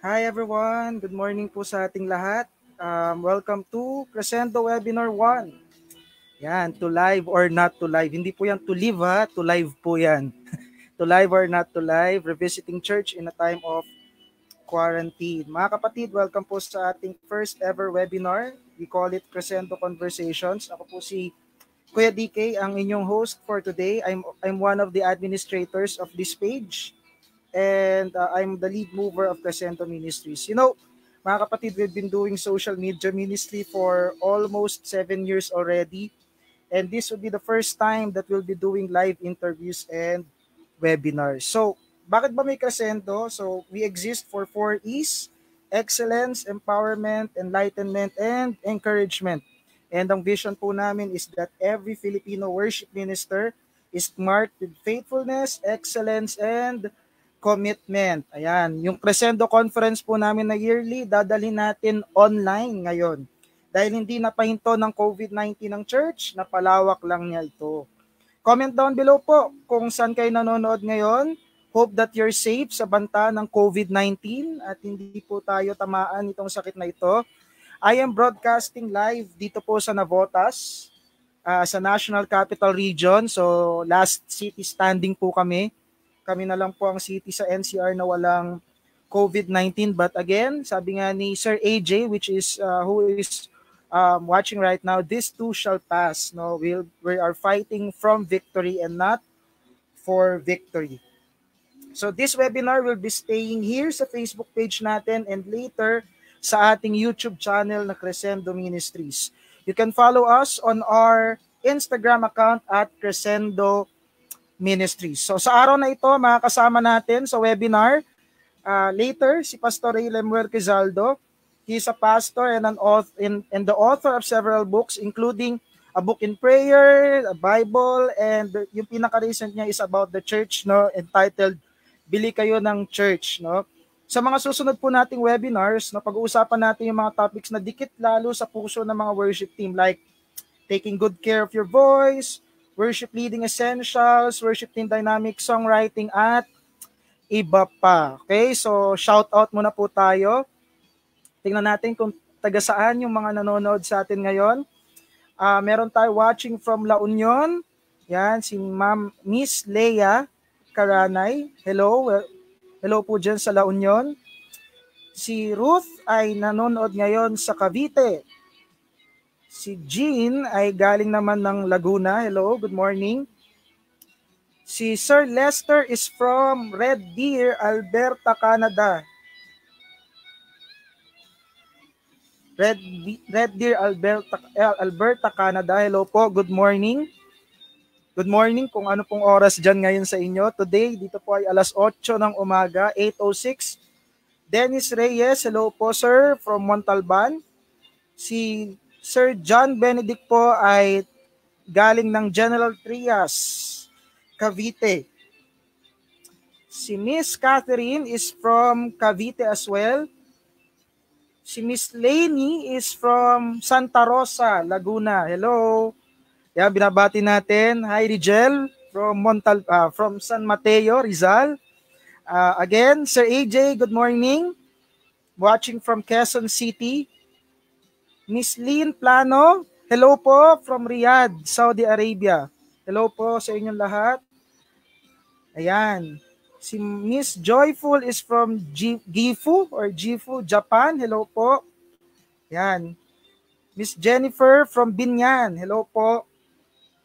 Hi everyone, good morning po sa ating lahat. Welcome to Crescendo Webinar 1. Yan, to live or not to live. Hindi po yan to live ha, to live po yan. To live or not to live, revisiting church in a time of quarantine. Mga kapatid, welcome po sa ating first ever webinar. We call it Crescendo Conversations. Ako po si Kuya DK, ang inyong host for today. I'm one of the administrators of this page and I'm the lead mover of Crescento Ministries. Mga kapatid, we've been doing social media ministry for almost 7 years already. And this will be the first time that we'll be doing live interviews and webinars. So, bakit ba may Crescento? So, we exist for 4 E's: excellence, empowerment, enlightenment, and encouragement. And ang vision po namin is that every Filipino worship minister is marked with faithfulness, excellence, and commitment. Ayan, yung Crescendo Conference po namin na yearly, dadalhin natin online ngayon. Dahil hindi napahinto ng COVID-19 ng church, napalawak lang niya ito. Comment down below po kung saan kayo nanonood ngayon. Hope that you're safe sa banta ng COVID-19 at hindi po tayo tamaan itong sakit na ito. I am broadcasting live dito po sa Navotas, sa National Capital Region. So last city standing po kami. Kami na lang po ang city sa NCR na walang COVID-19. But again, sabi nga ni Sir AJ, which is who is watching right now, this too shall pass. No, we are fighting from victory and not for victory. So this webinar will be staying here sa Facebook page natin and later sa ating YouTube channel na Crescendo Ministries. You can follow us on our Instagram account at Crescendo Ministries. So sa araw na ito, makakasama natin sa webinar later si Pastor Ray Lemuel Quezaldo. He's a pastor and and the author of several books, including A Book in Prayer, a Bible, and yung pinaka-recent niya is about the church, no, entitled Bili Kayo ng Church, no. Sa mga susunod po nating webinars, no, pag-uusapan natin yung mga topics na dikit lalo sa puso ng mga worship team, like taking good care of your voice, worship leading essentials, worship team dynamic songwriting, at iba pa. Okay, so shout out muna po tayo. Tingnan natin kung taga saan yung mga nanonood sa atin ngayon. Meron tayo watching from La Union. Yan, si Ma'am Miss Leia Karanay. Hello. Hello po dyan sa La Union. Si Ruth ay nanonood ngayon sa Cavite. Si Jean ay galing naman ng Laguna. Hello, good morning. Si Sir Lester is from Red Deer, Alberta, Canada. Red Deer, Alberta, Canada. Hello po, good morning. Good morning kung ano pong oras dyan ngayon sa inyo. Today, dito po ay alas 8 ng umaga, 8:06. Dennis Reyes, hello po sir, from Montalban. Si Sir John Benedict po ay galing ng General Trias, Cavite. Si Miss Catherine is from Cavite as well. Si Miss Lainey is from Santa Rosa, Laguna. Hello. Yan, binabati natin. Hi, Rigel from San Mateo, Rizal. Again, Sir AJ, good morning. Watching from Quezon City. Miss Lynn Plano, hello po from Riyadh, Saudi Arabia. Hello po sa inyong lahat. Ayan. Si Miss Joyful is from Gifu, Japan. Hello po. Yan. Miss Jennifer from Binyan. Hello po.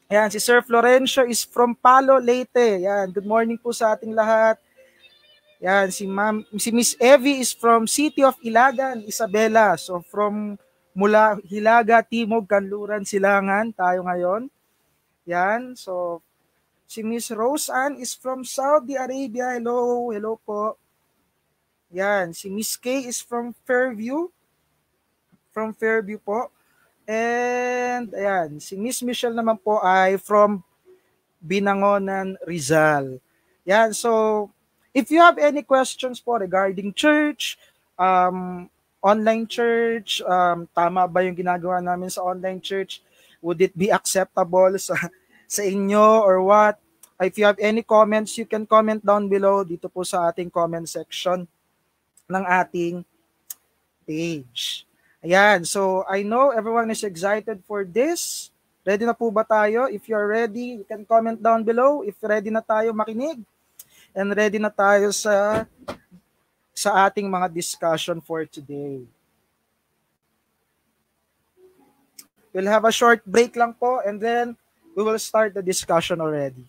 Yan. Si Sir Florencio is from Palo, Leyte. Yan. Good morning po sa ating lahat. Yan. Si Miss Evie is from City of Ilagan, Isabela. So mula Hilaga, Timog, Kanluran, Silangan tayo ngayon. Yan. So si Miss Rose Ann is from Saudi Arabia. Hello, hello po. Yan, si Miss K is from Fairview po. And ayan, si Miss Michelle naman po ay from Binangonan, Rizal. Yan, so if you have any questions po regarding church, online church, tama ba yung ginagawa namin sa online church? Would it be acceptable sa inyo or what? If you have any comments, you can comment down below dito po sa ating comment section. ng ating page. Ayan, so I know everyone is excited for this. Ready na po ba tayo? If you're ready, you can comment down below if ready na tayo makinig and ready na tayo sa ating mga discussion for today. We'll have a short break lang po and then we will start the discussion already.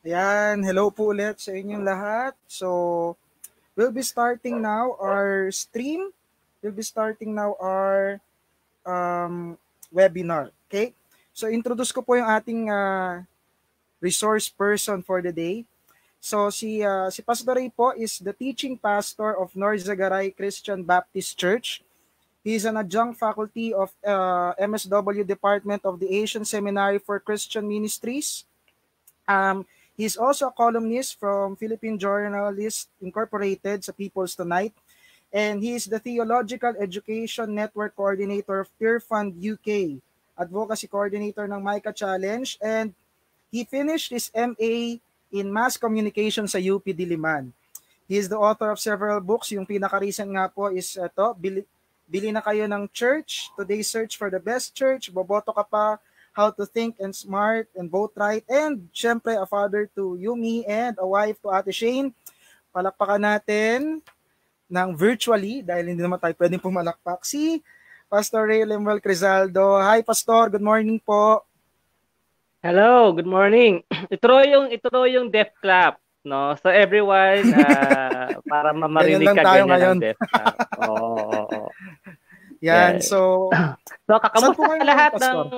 Ayan, hello po ulit sa inyong lahat. So, we'll be starting now our stream. We'll be starting now our webinar. Okay? So, introduce ko po yung ating resource person for the day. So, si Pastor Ray po is the teaching pastor of Norzagaray Christian Baptist Church. He is an adjunct faculty of MSW Department of the Asian Seminary for Christian Ministries. He's also a columnist from Philippine Journalists Incorporated sa People's Tonight. And he is the Theological Education Network Coordinator of Peer Fund UK, Advocacy Coordinator ng Micah Challenge, and he finished his MA in Mass Communication sa UP Diliman. He is the author of several books. Yung pinaka-recent nga po is ito, Bili na kayo ng church, Today's Search for the Best Church, Boboto ka pa, How to Think and Smart and Vote Right, and syempre a father to Yumi and a wife to Ate Shane. Palakpakan natin ng virtually dahil hindi naman tayo pwedeng pumalakpak si Pastor Ray Lemuel Crizaldo. Hi Pastor, good morning po. Hello, good morning. Ito yung death clap, no? So everyone, para mamarinig ka ganyan ang death clap. Oo. Yan, so kamusta sa lahat ng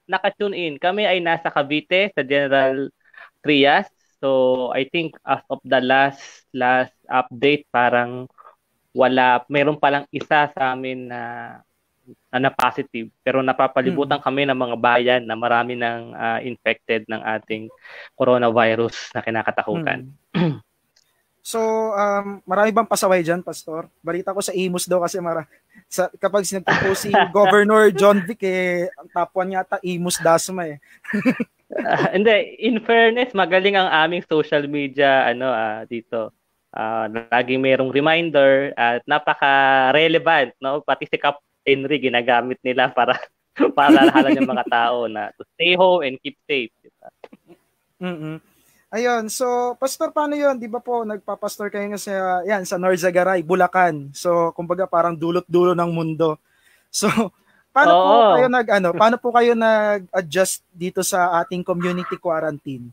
naka-tune in? Kami ay nasa Cavite sa General Trias. So I think as of the last update, parang meron palang isa sa amin na positive, pero napapalibutan kami ng mga bayan na marami ng infected ng ating coronavirus na kinakatakutan. So, marami bang pasaway dyan, Pastor? Balita ko sa Imus daw kasi kapag sinagpo si Governor John Vic, ang top 1 yata Imus Dasma eh. Hindi, in fairness, magaling ang aming social media dito. Laging mayroong reminder at napaka-relevant, no? Pati si Cap Henry ginagamit nila para alahalan ng mga tao na to stay home and keep safe. Diba? Ayun, so Pastor, paano 'yon? 'Di ba po nagpapastor kayo sa Norzagaray, Bulacan. So kumbaga parang dulot-dulo ng mundo. So paano po kayo nag-adjust dito sa ating community quarantine?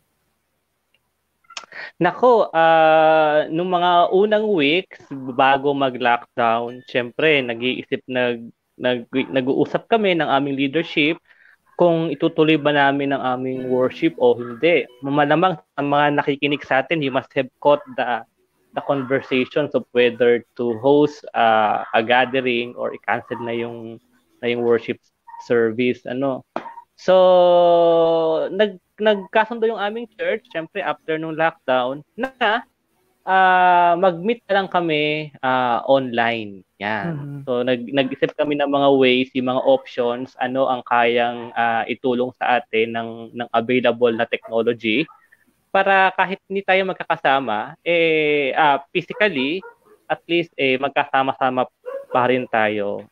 Nako, nung mga unang weeks bago mag-lockdown, syempre nag-uusap kami ng aming leadership kung itutuloy ba namin ang aming worship o hindi. Malamang ang mga nakikinig sa atin, you must have caught the conversations of whether to host a gathering or i-cancel na yung worship service. So, nagkasundo yung aming church, syempre after nung lockdown, na mag-meet na lang kami online. Yan. So nag-isip kami ng mga ways, yung mga options, ano ang kayang itulong sa atin ng available na technology para kahit hindi tayo magkakasama, physically, at least magkasama-sama pa rin tayo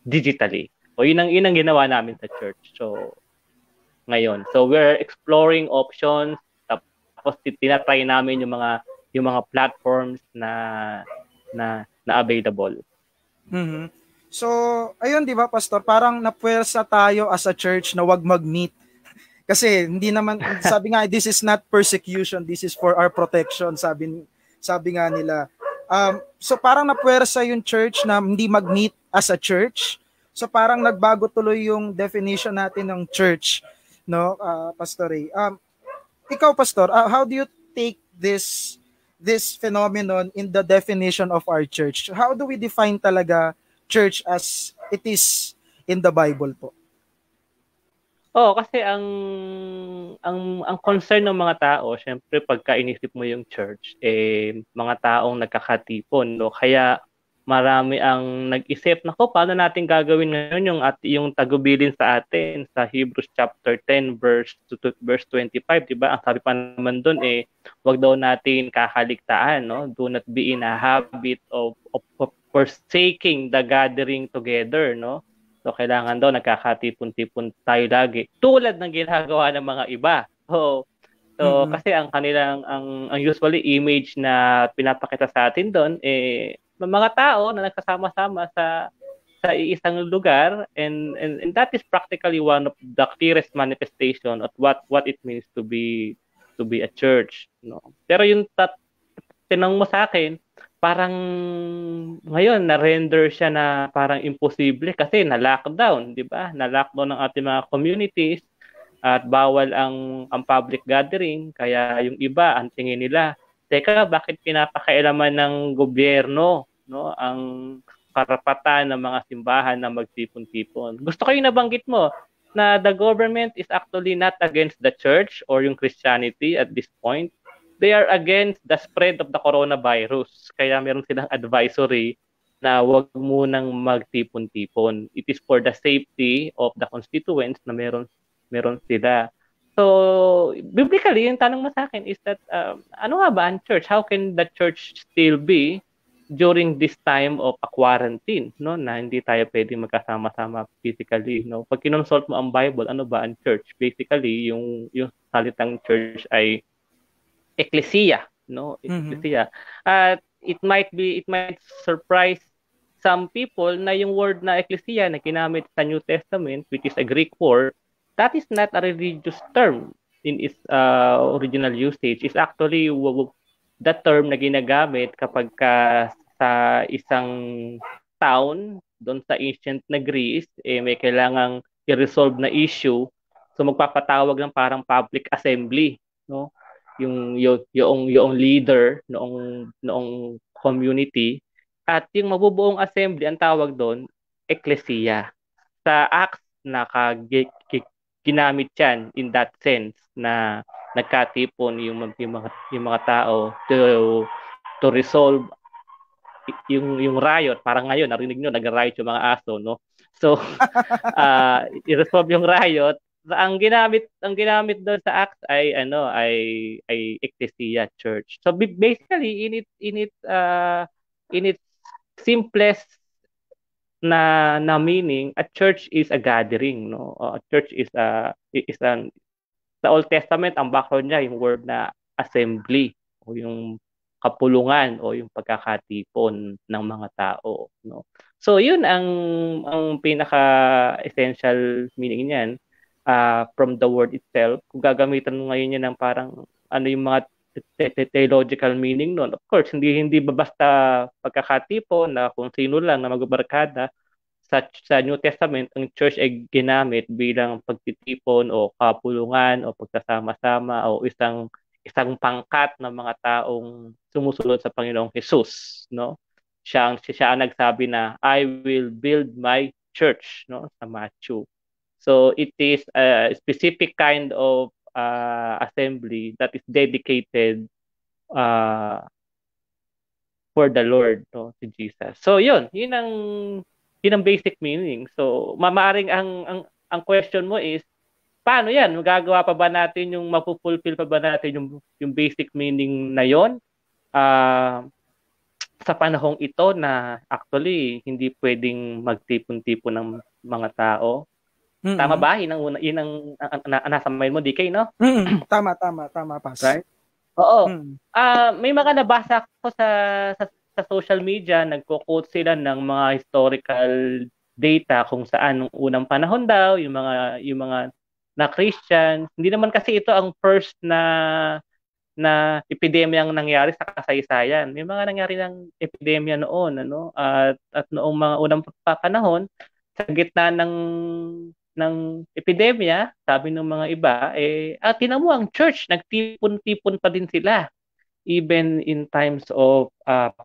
digitally. So yun ang ginawa namin sa church. So ngayon, so we're exploring options, tapos tinatry namin yung mga platforms na available. So, ayun, di ba, Pastor, parang napuwersa tayo as a church na wag mag-meet. Kasi hindi naman, sabi nga, this is not persecution, this is for our protection, sabi nga nila. So parang napuwersa yung church na hindi mag-meet as a church. So parang nagbago tuloy yung definition natin ng church, no, Pastor Ray. Ikaw, Pastor, how do you take this phenomenon in the definition of our church? How do we define talaga church as it is in the Bible po? Kasi ang concern ng mga tao, syempre pagka inisip mo yung church, mga taong nagkakatipon, no? Kaya marami ang nag-isip, paano natin gagawin ngayon yung tagubilin sa atin sa Hebrews chapter 10 verse 25, di ba? Ang sabi pa naman doon wag daw natin kakaligtaan, no? Do not be in a habit of forsaking the gathering together, no? So kailangan daw nagkakatipon-tipon tayo lagi, tulad ng ginagawa ng mga iba. So kasi ang kanilang ang usually image na pinapakita sa atin doon mga tao na nagsasama-sama sa isang lugar, and that is practically one of the clearest manifestation of what it means to be to be a church, no? Pero yung tinanong mo sa akin, parang ngayon na-render siya na parang imposible kasi na-lockdown, di ba? Na-lockdown ang ating mga communities at bawal ang public gathering, kaya yung iba ang tingin nila, teka, bakit pinapakailaman ng gobyerno, no, ang karapatan ng mga simbahan na magtipon-tipon? Gusto ko yung nabanggit mo na the government is actually not against the church or yung Christianity at this point. They are against the spread of the coronavirus. Kaya meron silang advisory na wag munang magtipon-tipon. It is for the safety of the constituents na meron sila. So, biblically, yung tanong mo sa akin is that, ano nga ba ang church? How can the church still be during this time of a quarantine, no? Na hindi tayo pwedeng magkasama-sama physically, no? Pag kinonsult mo ang Bible, ano ba ang church? Basically, yung salitang church ay ecclesia, no? Ecclesia. At it might surprise some people na yung word na ecclesia na ginamit sa New Testament, which is a Greek word, that is not a religious term in its original usage. It's actually the term na ginagamit kapag sa isang town doon sa ancient na Greece, may kailangang i-resolve na issue. So magpapatawag ng parang public assembly, no? Yung leader noong community, at yung mabubuong assembly ang tawag doon ecclesia. Sa Acts ginamit yan in that sense na nagkatipon yung mga tao to resolve yung riot. Parang ngayon narinig nyo nag-riot yung mga aso, no? So i-resolve yung riot. Ang ginamit doon sa Acts ay ecclesia, church. So basically in its simplest na meaning, a church is a gathering, no? A church is sa Old Testament ang background niya yung word na assembly o yung kapulungan o yung pagkakatipon ng mga tao, no? So yun ang pinaka-essential meaning niyan from the word itself. Kung gagamitan mo ngayon yan ng parang ano yung mga theological meaning noon, of course hindi basta pagkakatipon na kung sino lang na magbarkada. Sa New Testament, ang church ay ginamit bilang pagtitipon o kapulungan o pagsasama-sama o isang pangkat ng mga taong sumusunod sa Panginoong Jesus, no? Siya ang nagsabi na I will build my church, no, sa Matthew. So it is a specific kind of assembly that is dedicated for the Lord, no, si Jesus. So yun ang basic meaning. So maaaring ang question mo is paano yan? Magagawa pa ba natin yung mapupulfill pa ba natin yung basic meaning na yon sa panahong ito na actually hindi pwedeng magtipon-tipon ng mga tao? Mm-hmm. Tama ba? Yun ang nasa mind mo, DK, no? Mm-hmm. Tama, Pas. Right? Oo. May mga nabasa ko sa social media, nagko-quote sila ng mga historical data kung saan nung unang panahon daw yung mga na Christian, hindi naman kasi ito ang first na epidemya ang nangyari sa kasaysayan. May mga nangyari ng epidemya noon, ano? At noong mga unang panahon, sa gitna ng epidemya, sabi ng mga iba, tinan mo ang church, nagtipon-tipon pa din sila. Even in times of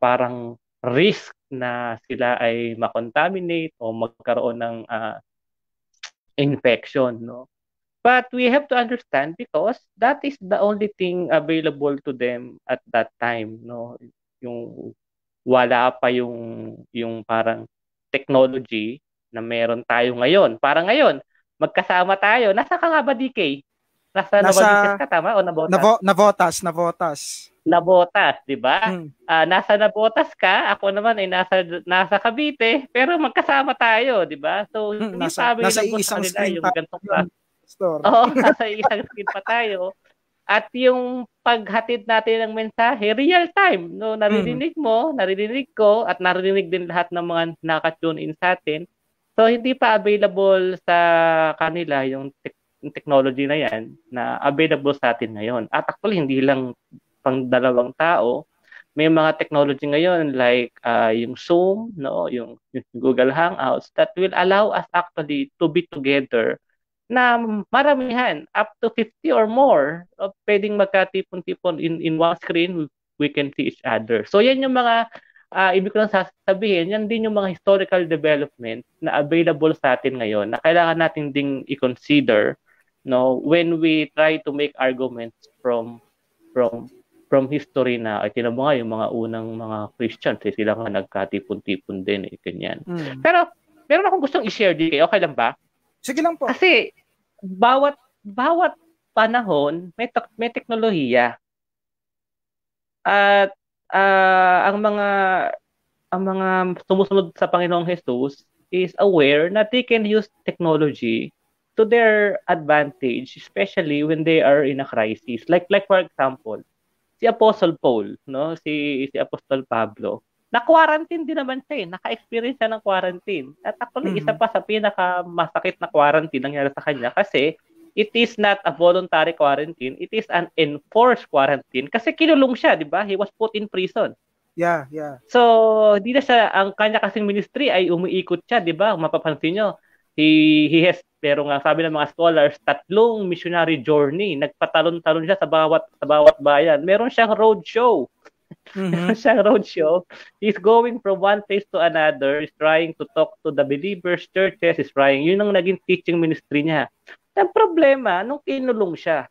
parang risk na sila ay makontaminate o magkaroon ng infection, no? But we have to understand because that is the only thing available to them at that time, no? Yung wala pa yung parang technology na meron tayo ngayon. Parang ngayon, magkasama tayo. Nasa ka nga ba, DK? Nasa Navaliches ka, tama? O Navotas? Navotas, di ba? Nasa Navotas ka, ako naman ay nasa Cavite, pero magkasama tayo, di ba? So, hindi sabi nasa lang isang sa kanila yung gantong store. Oo, nasa isang screen pa tayo. At yung paghatid natin ng mensahe, real time, no? Naririnig mo, naririnig ko, at naririnig din lahat ng mga nakatune in sa atin. So, hindi pa available sa kanila yung technology na yan na available sa atin ngayon. At actually, hindi lang pang dalawang tao. May mga technology ngayon like yung Zoom, no, yung Google Hangouts that will allow us actually to be together na maramihan, up to 50 or more, pwedeng magkatipon-tipon in one screen, we can see each other. So yan yung mga, ibig ko lang sasabihin, yan din yung mga historical development na available sa atin ngayon na kailangan natin ding i-consider, no, when we try to make arguments from history na, ay tinan mo nga yung mga unang mga Christians, sila nga nagkatipon-tipon din, ganyan. Pero meron akong gustong i-share din kayo, okay lang ba? Sige lang po. Kasi bawat panahon may teknolohiya. At ang mga sumusunod sa Panginoong Jesus is aware na they can use technology to their advantage, especially when they are in a crisis. Like for example, si Apostle Paul, no, si Apostol Pablo, na-quarantine din naman siya eh. Naka-experience siya ng quarantine. At actually, isa pa sa pinaka-masakit na quarantine nangyari sa kanya kasi it is not a voluntary quarantine. It is an enforced quarantine kasi kinulong siya, di ba? He was put in prison. Yeah. So, di na siya, ang kanya kasing ministry ay umiikot siya, di ba? Mapapansin nyo, he has, pero nga sabi ng mga scholars, 3 missionary journey. Nagpatalon-talon siya sa bawat bayan. Meron siyang road show. Siyang roadshow. He's going from one place to another. He's trying to talk to the believers, churches. He's trying. Yun ang naging teaching ministry niya. Ang problema, nung kinulong siya,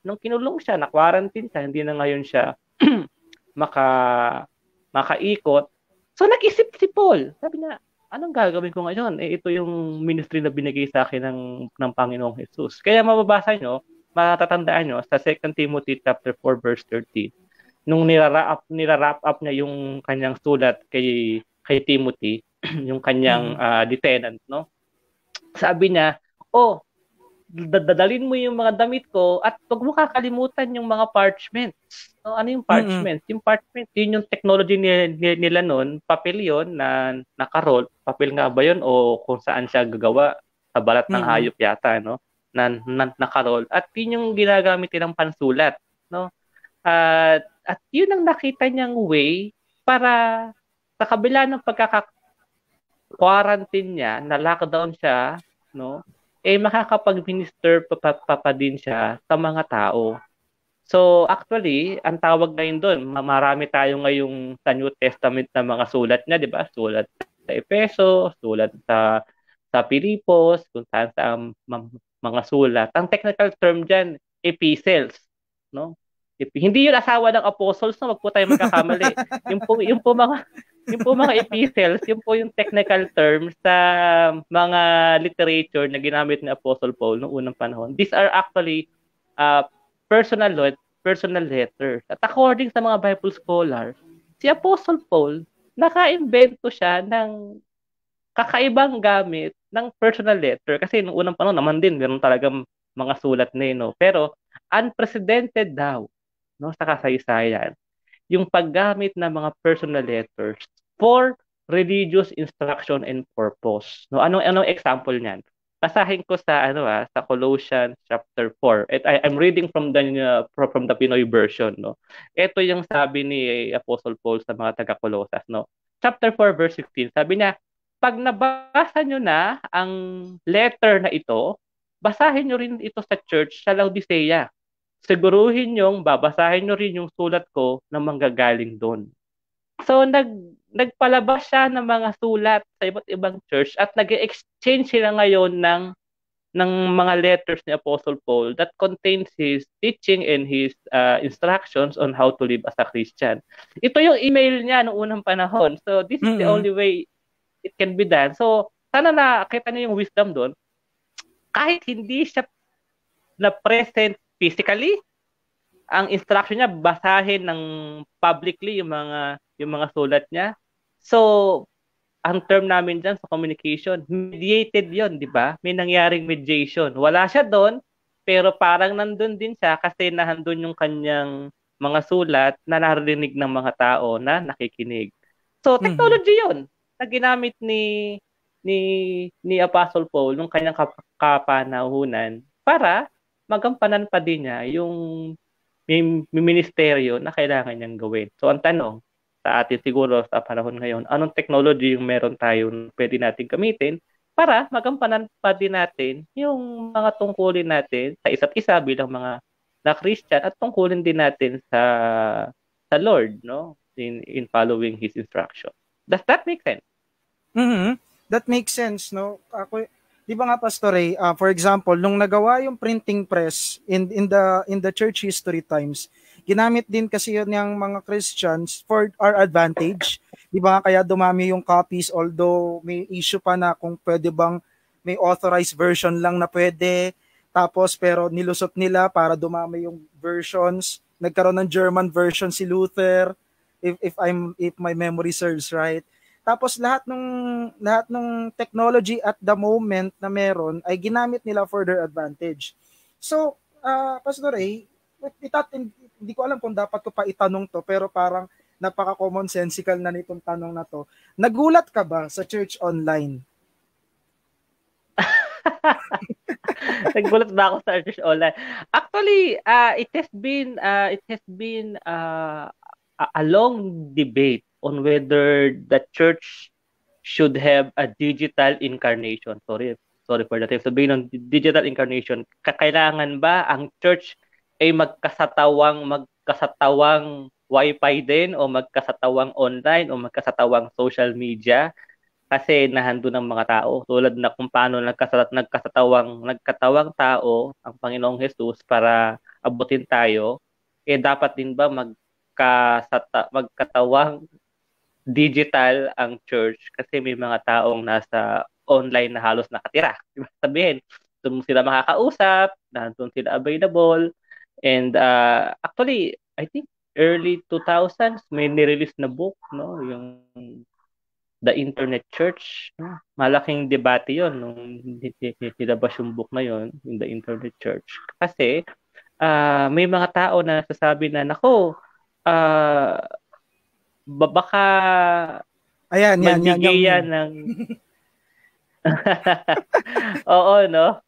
na-quarantine siya, hindi na ngayon siya makaikot. So, nag-isip si Paul. Sabi niya, anong gagawin ko ngayon? Ito yung ministry na binigay sa akin ng Panginoong Jesus. Kaya mababasa nyo, matatandaan nyo, sa 2 Timothy chapter 4, verse 13, nung nira-wrap up niya yung kanyang sulat kay Timothy, yung kanyang lieutenant, no? Sabi niya, dadalhin mo yung mga damit ko at huwag mo kakalimutan yung mga parchments. No, ano yung parchment? Yung parchment, yun yung technology nila noon, papel yun na nakaroll, papel nga ba yun o kung saan siya gagawa, sa balat ng hayop yata, no? Na nakaroll. At yun yung ginagamit nilang pansulat, no? At yun ang nakita niyang way para sa kabila ng pagkaka-quarantine niya, na lockdown siya, no? Makakapag-minister pa din siya sa mga tao. So actually, ang tawag ngayon doon, marami tayo ngayong sa New Testament na mga sulat niya, di ba? Sulat sa Efeso, sulat sa Pilipos, kung saan sa mga sulat. Ang technical term diyan, epistles, no? Hindi yun asawa ng apostles, no? Wag po tayo magkakamali. yung po mga epistles, yung po yung technical term sa mga literature na ginamit ni Apostle Paul noong unang panahon. These are actually personal letters. At according sa mga Bible scholars, si Apostle Paul, naka-invento siya ng kakaibang gamit ng personal letter. Kasi noong unang panahon naman din, meron talagang mga sulat na yun, no? Pero unprecedented daw, no, sa kasaysayan, yung paggamit ng mga personal letters for religious instruction and purpose. No, anong example niyan? Basahin ko sa sa Colossians chapter 4. I'm reading from the Pinoy version, no. Ito yung sabi ni Apostle Paul sa mga taga-Colosas, no. Chapter 4 verse 16. Sabi niya, pag nabasa nyo na ang letter na ito, basahin nyo rin ito sa church sa Laodicea. Siguruhin nyong babasahin nyo rin yung sulat ko na manggagaling doon. So, nagpalabas siya ng mga sulat sa iba't ibang church at nag-exchange sila ngayon ng mga letters ni Apostle Paul that contains his teaching and his instructions on how to live as a Christian. Ito yung email niya noong unang panahon. So, this is the only way it can be done. So, sana nakita niyo yung wisdom doon. Kahit hindi siya na present physically, ang instruction niya basahin ng publicly yung mga sulat niya. So, ang term namin dyan sa communication, mediated yon, di ba? May nangyaring mediation. Wala siya doon, pero parang nandun din siya kasi nahandun yung kanyang mga sulat na narinig ng mga tao na nakikinig. So, technology yon na ginamit ni Apostle Paul nung kanyang kapanahunan para magampanan pa din niya yung may ministeryo na kailangan niyang gawin. So ang tanong sa atin siguro sa panahon ngayon, anong technology yung meron tayo na pwede natin gamitin para magampanan pa din natin yung mga tungkulin natin sa isa't isa bilang mga na Christian at tungkulin din natin sa Lord, no? In following His instruction. Does that make sense? Mhm. That makes sense, no? Ako, 'di ba nga Pastor Ray, for example, nung nagawa yung printing press in the church history times, ginamit din kasi yun ng mga Christians for our advantage. 'Di ba? Kaya dumami yung copies, although may issue pa na kung pwede bang may authorized version lang na pwede. Tapos pero nilusot nila para dumami yung versions. Nagkaroon ng German version si Luther, if my memory serves right. Tapos lahat ng technology at the moment na meron ay ginamit nila for their advantage. So, Pastor Ray, hindi ko alam kung dapat ko pa itanong to, pero parang napaka-common sensical na nitong tanong na to. Nagulat ka ba sa church online? Nagulat ba ako sa church online? Actually, it has been a long debate on whether the church should have a digital incarnation. Sorry for that. Sabihin ng digital incarnation, kailangan ba ang church ay magkasatawang wifi din o magkasatawang online o magkasatawang social media? Kasi nahando ng mga tao. Tulad na kung paano nagkatawang tao ang Panginoong Jesus para abutin tayo, dapat din ba magkatawang digital ang church kasi may mga taong nasa online na halos nakatira. Diba? Sabihin, doon sila makakausap, nandun sila available, and actually, I think early 2000s may nirelease na book, no, yung The Internet Church. No? Malaking debate yon nung nilabas yung book na yon, yung The Internet Church. Kasi may mga tao na sasabi na, nako, baka Ayan, magbigay yan ng... Oo, no?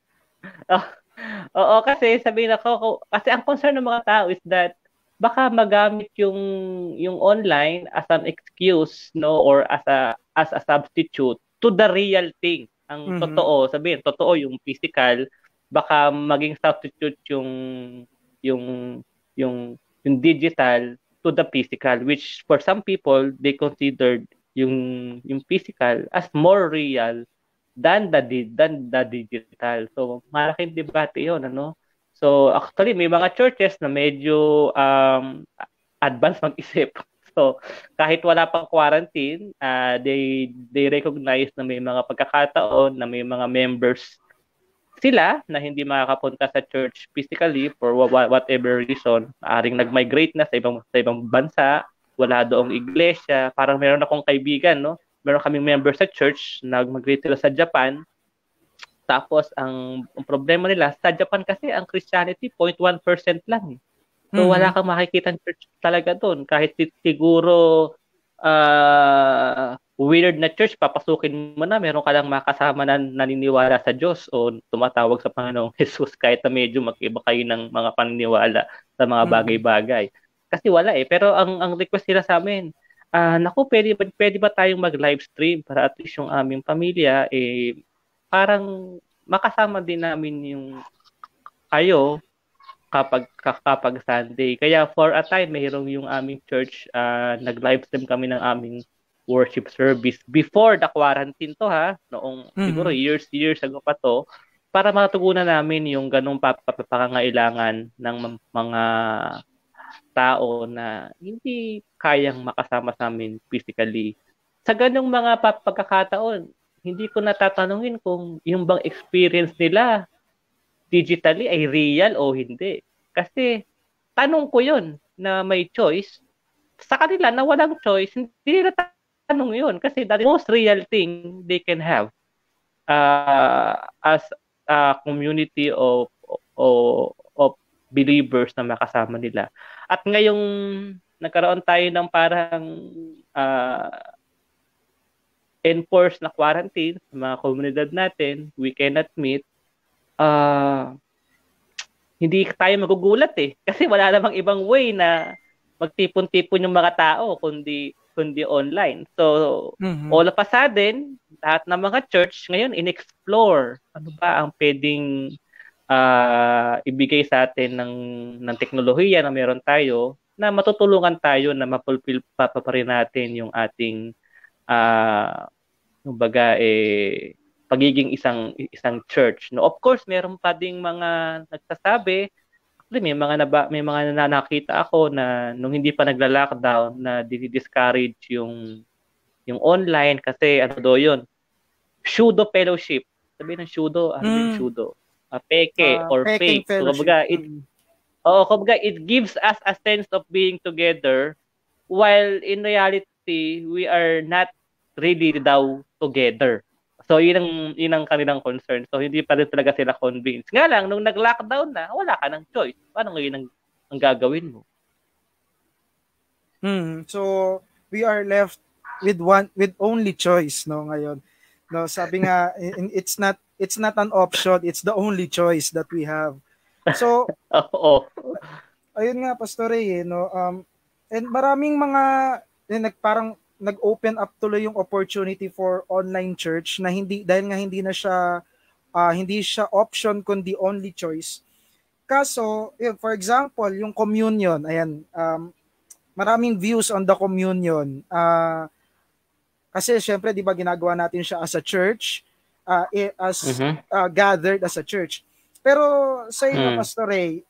Oo, kasi sabihin ako, kasi ang concern ng mga tao is that baka magamit yung online as an excuse, no, or as a substitute to the real thing. Ang totoo, sabihin, totoo yung physical, baka maging substitute yung digital to the physical, which for some people they considered yung physical as more real than the digital. So malaking debate 'yon, ano? So actually may mga churches na medyo advanced mag-isip. So kahit wala pang quarantine, they recognize na may mga pagkakataon na may mga members sila na hindi makakapunta sa church physically for whatever reason, maaring nag-migrate na sa ibang bansa, wala doong iglesia. Parang meron akong kaibigan, no? Meron kaming member sa church, nag-migrate sila sa Japan. Tapos ang problema nila sa Japan kasi ang Christianity 0.1% lang. So wala kang makikita ng church talaga doon, kahit siguro weird na church, papasukin mo na, meron ka lang makasama na naniniwala sa Diyos o tumatawag sa Panginoong Jesus kahit na medyo mag-iba kayo ng mga paniniwala sa mga bagay-bagay. Kasi wala eh. Pero ang request nila sa amin, naku, pwede ba tayong mag-live stream para at least yung aming pamilya, parang makasama din namin yung kayo kapag Sunday. Kaya for a time, mayroong yung aming church, nag-live stream kami ng aming worship service before the quarantine to, ha, noong siguro years ago pa to, para matugunan namin yung ganung pangangailangan ng mga tao na hindi kayang makasama sa amin physically. Sa ganung mga pagkakataon, hindi ko natatanungin kung yung bang experience nila digitally ay real o hindi. Kasi tanong ko yun na may choice. Sa kanila na walang choice, hindi nila tanong yun kasi the most real thing they can have as a community of believers na makasama nila. At ngayong nagkaroon tayo ng parang enforced na quarantine sa mga komunidad natin, we cannot meet, hindi tayo magugulat eh. Kasi wala namang ibang way na magtipon-tipon yung mga tao kundi online. So, all of a sudden, lahat ng mga church ngayon in-explore ano ba ang pwedeng ibigay sa atin ng teknolohiya na meron tayo na matutulungan tayo na mapulfill pa rin natin yung ating kumbaga pagiging isang church. No, of course, meron pa ding mga nagsasabi. Actually, may mga nakita ako na nung hindi pa nagla-lockdown na discourage yung online kasi ano do yun, pseudo fellowship. Sabi ng pseudo, ano yung pseudo? Peke or fake. So, kumbaga, it gives us a sense of being together while in reality, we are not really daw together. So, yun ang kanilang concern. So, hindi pa rin talaga sila convinced. Nga lang, nung nag-lockdown na, wala ka ng choice. Paano ngayon ang gagawin mo? So, we are left with only choice, no, ngayon. No, sabi nga, it's not an option, it's the only choice that we have. So, ayun nga, Pastor Ray, no, and maraming mga, parang nag-open up tuloy yung opportunity for online church na dahil nga hindi siya option kundi only choice. Kaso, for example, yung communion, ayan, maraming views on the communion. Kasi syempre, di ba, ginagawa natin siya as a church, gathered as a church. Pero sa inyo, Pastor Ray,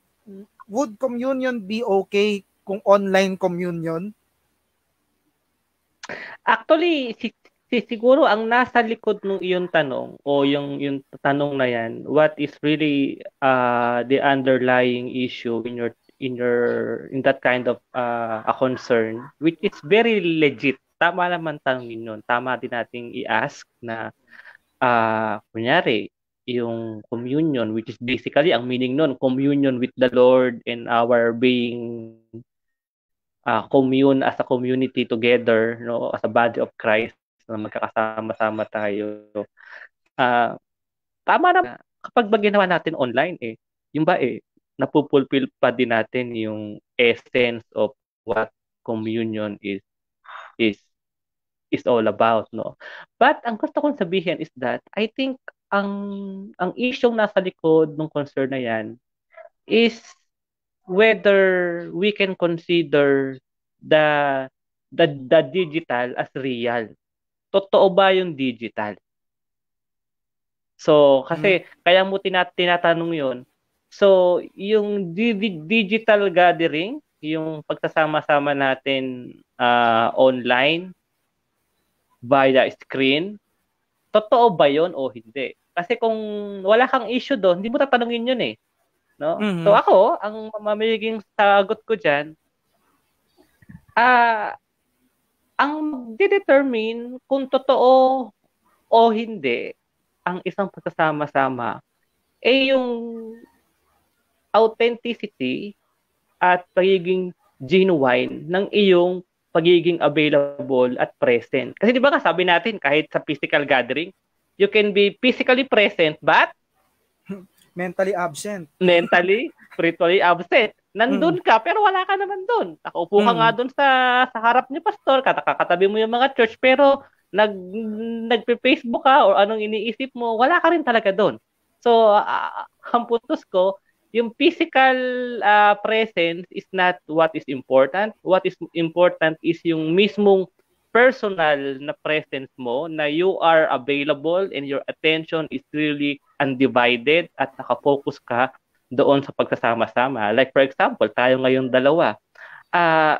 would communion be okay kung online communion? Actually, siguro ang nasa likod ng iyong tanong o yung tanong na yan, what is really the underlying issue in that kind of a concern, which is very legit. Tama naman tanongin yun. Tama din nating i-ask na kunyari, yung communion, which is basically ang meaning nun, communion with the Lord and our being commune as a community together, no, as a body of Christ na magkakasama-sama tayo. Tama na kapag ginawa natin online yung ba napupulfill pa din natin yung essence of what communion is all about, no. But ang gusto kong sabihin is that I think ang issue nasa likod ng concern na yan is whether we can consider the digital as real. Totoo ba yung digital? So, kasi kaya mo tinatanong yun. So, yung digital gathering, yung pagsasama-sama natin online via screen, totoo ba yun o hindi? Kasi kung wala kang issue doon, hindi mo tatanungin yun no? So ako, ang mamiging sagot ko dyan, ang determine kung totoo o hindi ang isang pagsasama-sama yung authenticity at pagiging genuine ng iyong pagiging available at present. Kasi di ba sabi natin, kahit sa physical gathering, you can be physically present but mentally absent. Mentally, spiritually absent. Nandun ka, pero wala ka naman dun. Nakaupo ka nga dun sa harap ni pastor, katabi mo yung mga church, pero nagpe-Facebook ka or anong iniisip mo, wala ka rin talaga dun. So, ang putos ko, yung physical presence is not what is important. What is important is yung mismong personal na presence mo na you are available and your attention is really undivided at nakafocus ka doon sa pagsasama-sama. Like for example, tayo ngayong dalawa.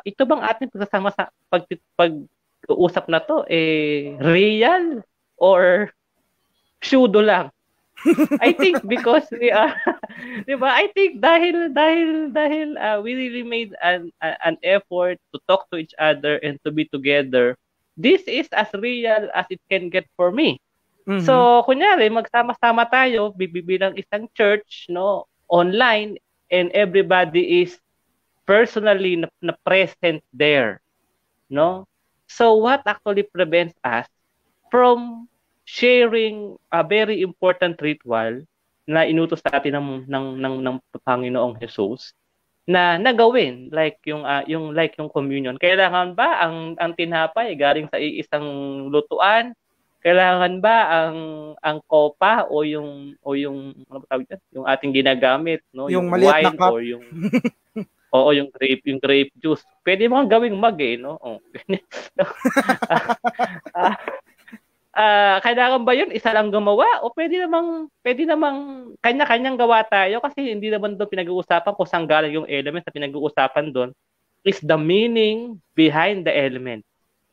Ito bang ating pagsasama sa pag-uusap na to real or pseudo lang? I think because we are, di ba? I think dahil we really made an effort to talk to each other and to be together. This is as real as it can get for me. So, kunyari, magsama-sama tayo, bibilang isang church, no, online, and everybody is personally na present there, no? So, what actually prevents us from sharing a very important ritual na inutos sa atin ng Panginoong Jesus na nagawin like yung communion. Kailangan ba ang tinapay galing sa iisang lutuan? Kailangan ba ang kopa o yung ano ba tawag dyan? Yung ating ginagamit, no? Yung Yung maliit na wine cup. or yung oo, yung grape juice. Pwede mo kang gawing mug no? Oh. Kailangan ba yun isa lang gumawa o pwede namang kanya-kanyang gawa tayo kasi hindi naman doon pinag-uusapan kung saan galing yung element na pinag-uusapan doon is the meaning behind the element.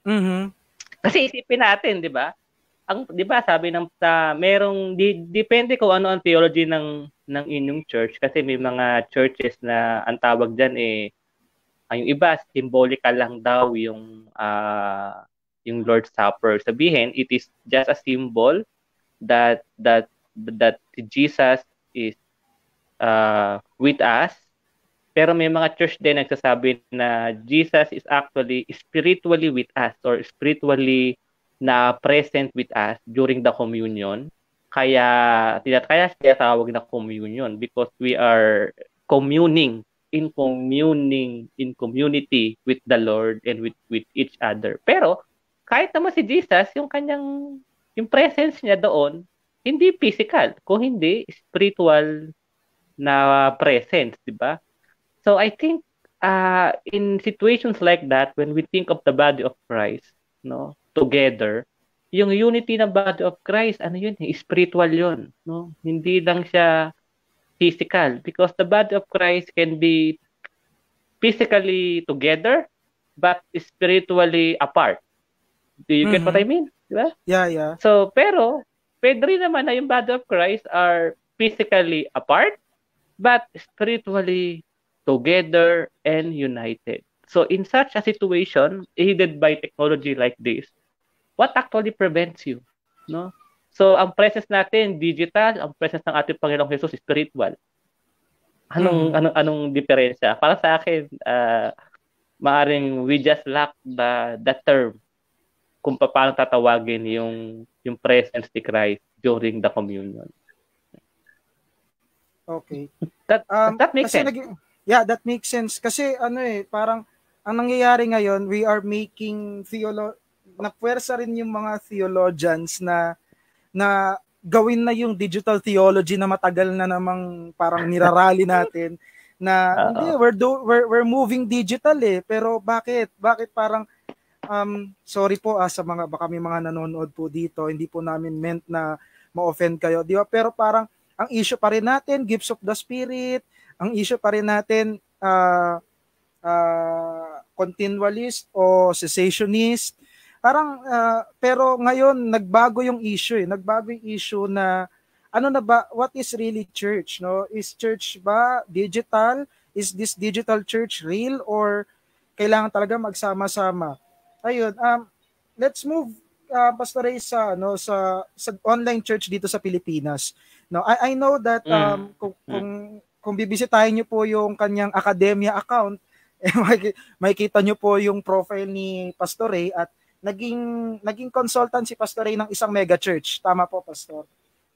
Mhm. Kasi isipin natin, 'di ba? 'Di ba sabi ng merong depende kung ano ang theology ng inyong church kasi may mga churches na ang tawag diyan yung iba symbolical lang daw yung Lord's Supper. Sabihin, it is just a symbol that Jesus is with us. Pero may mga church din nagsasabi na Jesus is actually spiritually with us or spiritually na present with us during the communion. Kaya tinatawag na communion because we are communing in community with the Lord and with each other. Pero kahit naman si Jesus, yung presence niya doon, hindi physical, kung hindi spiritual na presence, di ba? So I think in situations like that, when we think of the body of Christ, no, together, yung unity ng body of Christ, ano yun? Spiritual yun, no? Hindi lang siya physical because the body of Christ can be physically together but spiritually apart. Do you get what I mean? Diba? Yeah. So, pero, pwede rin naman na yung body of Christ are physically apart, but spiritually together and united. So, in such a situation, aided by technology like this, what actually prevents you? No? So, ang presence natin, digital, ang presence ng ating Panginoong Jesus, spiritual. Anong diferensya? Para sa akin, maaring we just lack the term kung paano tatawagin yung presence ni Christ during the communion. Okay. That makes sense. That makes sense. Kasi parang ang nangyayari ngayon, we are making napuwersa rin yung mga theologians na gawin na yung digital theology na matagal na namang parang nirarally natin na hindi, we're moving digital pero bakit parang sorry po sa mga baka may mga nanonood po dito, hindi po namin meant na ma-offend kayo, di ba? Pero parang ang issue pa rin natin gifts of the spirit, ang issue pa rin natin continualist o cessationist. Parang pero ngayon nagbago yung issue na ano na ba, what is really church, no? Is church ba digital? Is this digital church real or kailangan talaga magsama-sama? Ayun, let's move Pastor Ray sa online church dito sa Pilipinas. No, I know that kung bibisitahin niyo po yung kanyang academia account, makikita niyo po yung profile ni Pastor Ray at naging consultant si Pastor Ray ng isang mega church. Tama po, Pastor.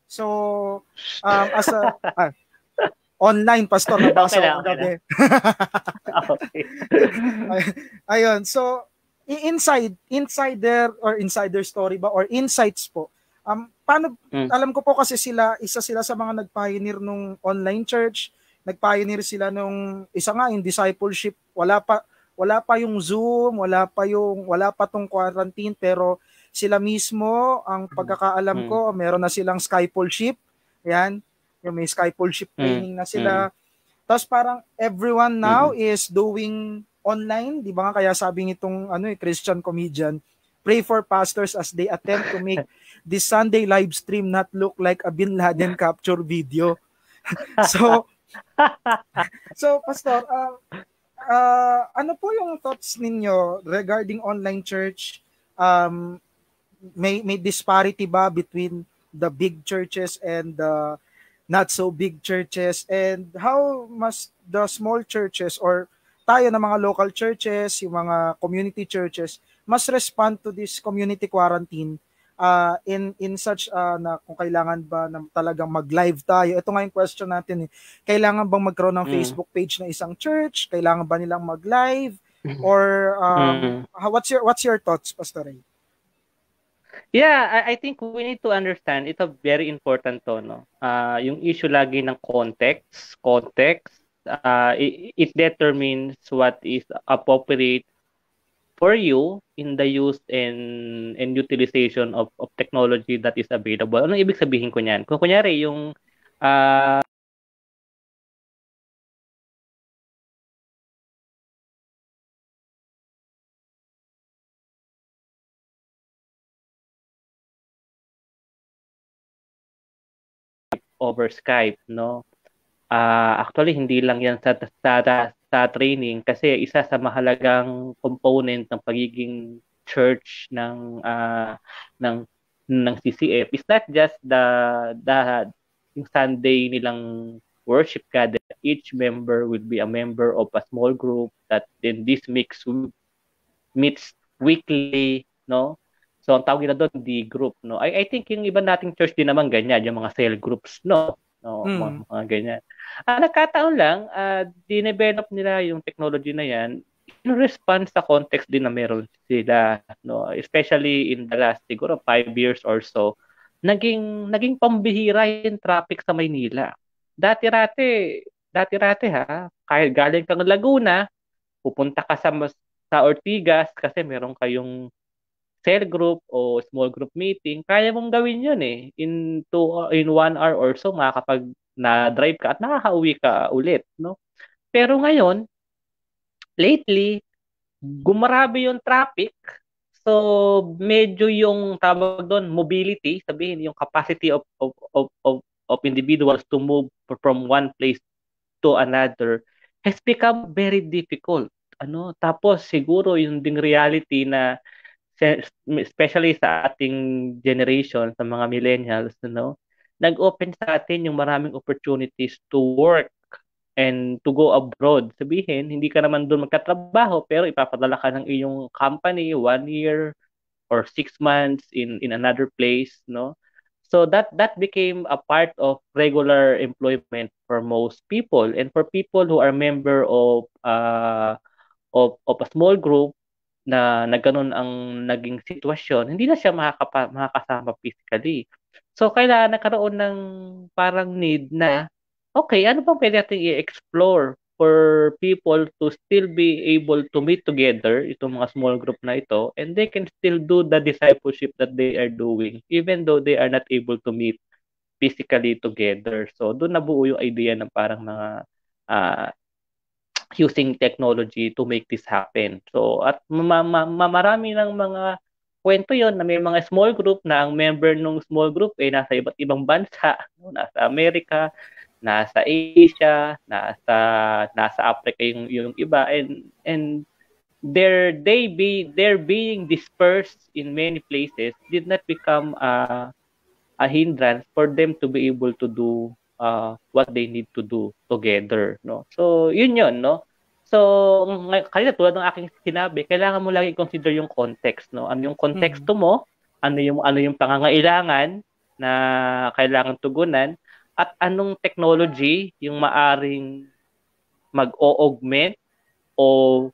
So, as a online pastor na basa ko gabi. Okay. Ayun, so insider story ba or insights po. Paano alam ko po kasi isa sila sa mga nag-pioneer nung online church, nag-pioneer sila nung isa nga in discipleship, wala pa yung Zoom, wala pa tong quarantine pero sila mismo ang pagkakaalam ko meron na silang Skyfellowship. Yan, yung may Skyfellowship training na sila. Tapos parang everyone now is doing online, di ba nga kaya sabi nitong Christian comedian, pray for pastors as they attempt to make this Sunday live stream not look like a Bin Laden capture video. So Pastor, ano po yung thoughts ninyo regarding online church? May disparity ba between the big churches and the not so big churches, and how must the small churches or tayo na mga local churches, yung mga community churches, must respond to this community quarantine in such na kung kailangan ba na talagang mag-live tayo. Ito nga yung question natin eh. Kailangan bang magkaroon ng Facebook page na isang church? Kailangan ba nilang mag-live? Or what's your thoughts, Pastor Ray? Yeah, I think we need to understand, ito very important to, no? Yung issue lagi ng context, it determines what is appropriate for you in the use and utilization of technology that is available. Anong ibig sabihin ko niyan? Kung kunyari yung over Skype, no? Actually, hindi lang yan sa training kasi isa sa mahalagang component ng pagiging church ng CCF is not just yung Sunday nilang worship gathering. Each member will be a member of a small group that then this meets weekly, no? So, ang tawag nila doon, D-group, no? I think yung iba nating church din naman ganyan, yung mga cell groups, no? No, mga ganyan. Nagkataon lang, dinevelop nila yung technology na yan in response sa context din na meron sila, no? Especially in the last siguro 5 years or so, naging pambihira yung traffic sa Maynila. Dati-rate ha, kahit galing kang Laguna, pupunta ka sa Ortigas kasi meron kayong cell group o small group meeting, kaya mong gawin yun eh. In 1 hour or so, makakapag na-drive ka at nakakauwi ka ulit, no? Pero ngayon, lately, gumarabi yung traffic. So, medyo yung tawag doon, mobility, sabihin, yung capacity of individuals to move from one place to another has become very difficult. Tapos siguro yung ding reality na especially sa ating generation, sa mga millennials, nag-open sa atin yung maraming opportunities to work and to go abroad. Sabihin, hindi ka naman doon magkatrabaho, pero ipapadala ka ng iyong company 1 year or 6 months in another place, no? So that became a part of regular employment for most people, and for people who are member of a small group na ganun ang naging sitwasyon, hindi na siya makakasama physically. So, kailangan nagkaroon ng parang need na, okay, ano bang pwede natin i-explore for people to still be able to meet together, itong mga small group na ito, and they can still do the discipleship that they are doing, even though they are not able to meet physically together. So, doon nabuo yung idea ng parang mga using technology to make this happen. So, at marami ng mga kwento yon na may mga small group na ang member ng small group nasa iba't ibang bansa, nasa Amerika, nasa Asia, nasa Africa yung iba, and they're being dispersed in many places did not become a hindrance for them to be able to do what they need to do together, no? So, yun, no? So, kanina tulad ng aking sinabi, kailangan mo lagi consider yung context, no? Ano yung konteksto mo? Ano yung pangangailangan na kailangan tugunan? At anong technology yung maaring mag-augment o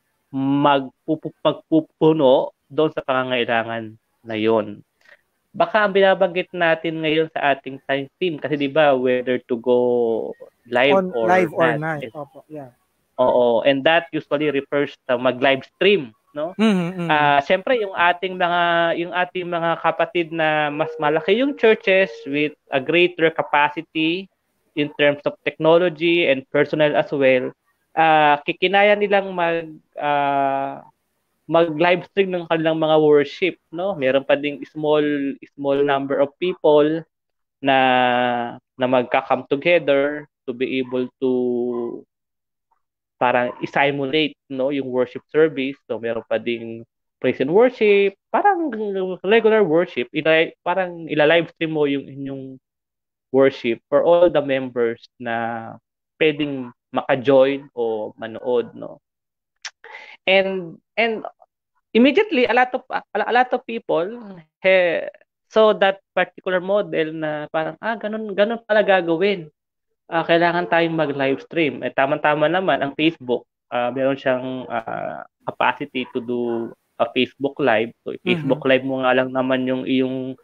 magpupuno doon sa pangangailangan na yon. Baka ang binabanggit natin ngayon sa ating science team kasi 'di ba whether to go live or not. Opo, yeah. Oo, and that usually refers to mag-live stream, no? Syempre yung ating mga kapatid na mas malaki yung churches with a greater capacity in terms of technology and personnel as well, kikinaya nilang mag-live stream ng kanilang mga worship, no? Meron pa ding small number of people na magka-come together to be able to parang i-simulate, no, yung worship service. So meron pa ding praise and worship, parang regular worship, parang ila-live stream mo yung inyong worship for all the members na pwedeng maka-join o manood, no? And immediately a lot of people So that particular model na parang ganun pala gagawin. Kailangan tayong mag-live stream. Tama-tama naman ang Facebook. Meron siyang capacity to do a Facebook Live. So Facebook Live mo nga lang naman yung iyong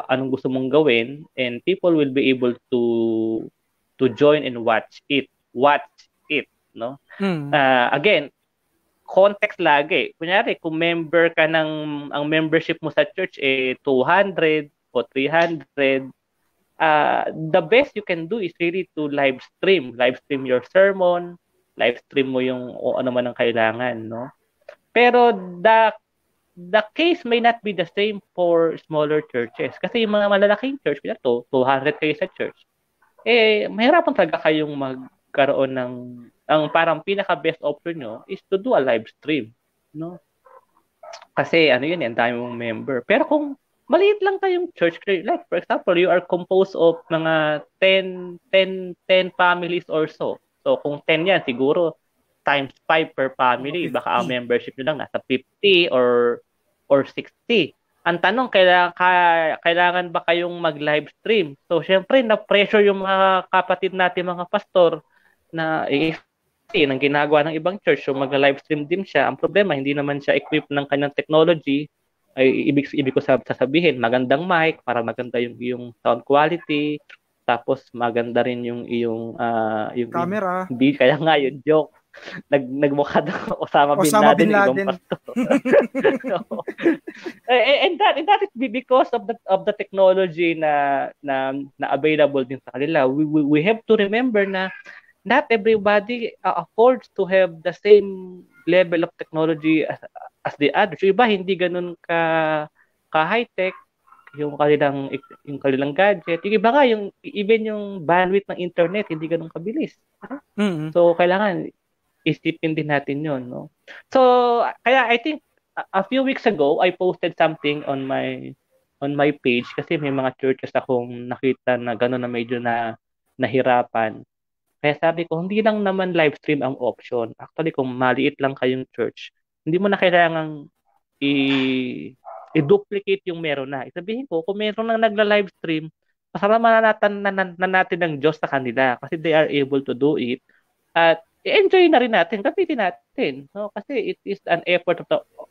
anong gusto mong gawin, and people will be able to join and watch it, no? Again, context lagi. Kunyari, kung member ka ang membership mo sa church 200 o 300, the best you can do is really to live stream your sermon, live stream mo yung o ano man ang kailangan, no? Pero the case may not be the same for smaller churches. Kasi yung mga malalaking church, 200 kayo sa church, mahirapan talaga kayong magkaroon ang parang pinaka-best option nyo is to do a live stream, no? Kasi yun, ang dami mong member. Pero kung maliit lang kayong church, like for example, you are composed of mga 10 families or so. So kung 10 yan, siguro times 5 per family, baka ang membership nyo lang nasa 50 or 60. Ang tanong, kailangan ba kayong mag-live stream? So, syempre, na-pressure yung mga kapatid natin, mga pastor, na ang ginagawa ng ibang church, so mag-live stream din siya. Ang problema, hindi naman siya equipped ng kanyang technology. Ay, ibig ko sasabihin, magandang mic, para maganda yung sound quality, tapos maganda rin yung camera. Hindi, kaya nga yung joke. Nagmukha daw Osama Bin Laden. And that is because of the technology na available din sa kanila. We have to remember na not everybody affords to have the same level of technology as the others. Yung iba hindi ganun ka high-tech yung kanilang gadget. Yung iba nga even yung bandwidth ng internet hindi ganun kabilis. So kailangan isipin din natin yun, no? So, kaya I think a few weeks ago, I posted something on my page kasi may mga churches akong nakita na gano'n na medyo nahirapan. Kaya sabi ko, hindi lang naman live stream ang option. Actually, kung maliit lang kayong church, hindi mo na kailangang i-duplicate yung meron na. Sabihin ko, kung meron nang nagla-live stream, pasalamatan na natin ng Diyos sa kanila kasi they are able to do it. At i-enjoy na rin natin, gamitin natin. No? Kasi it is an effort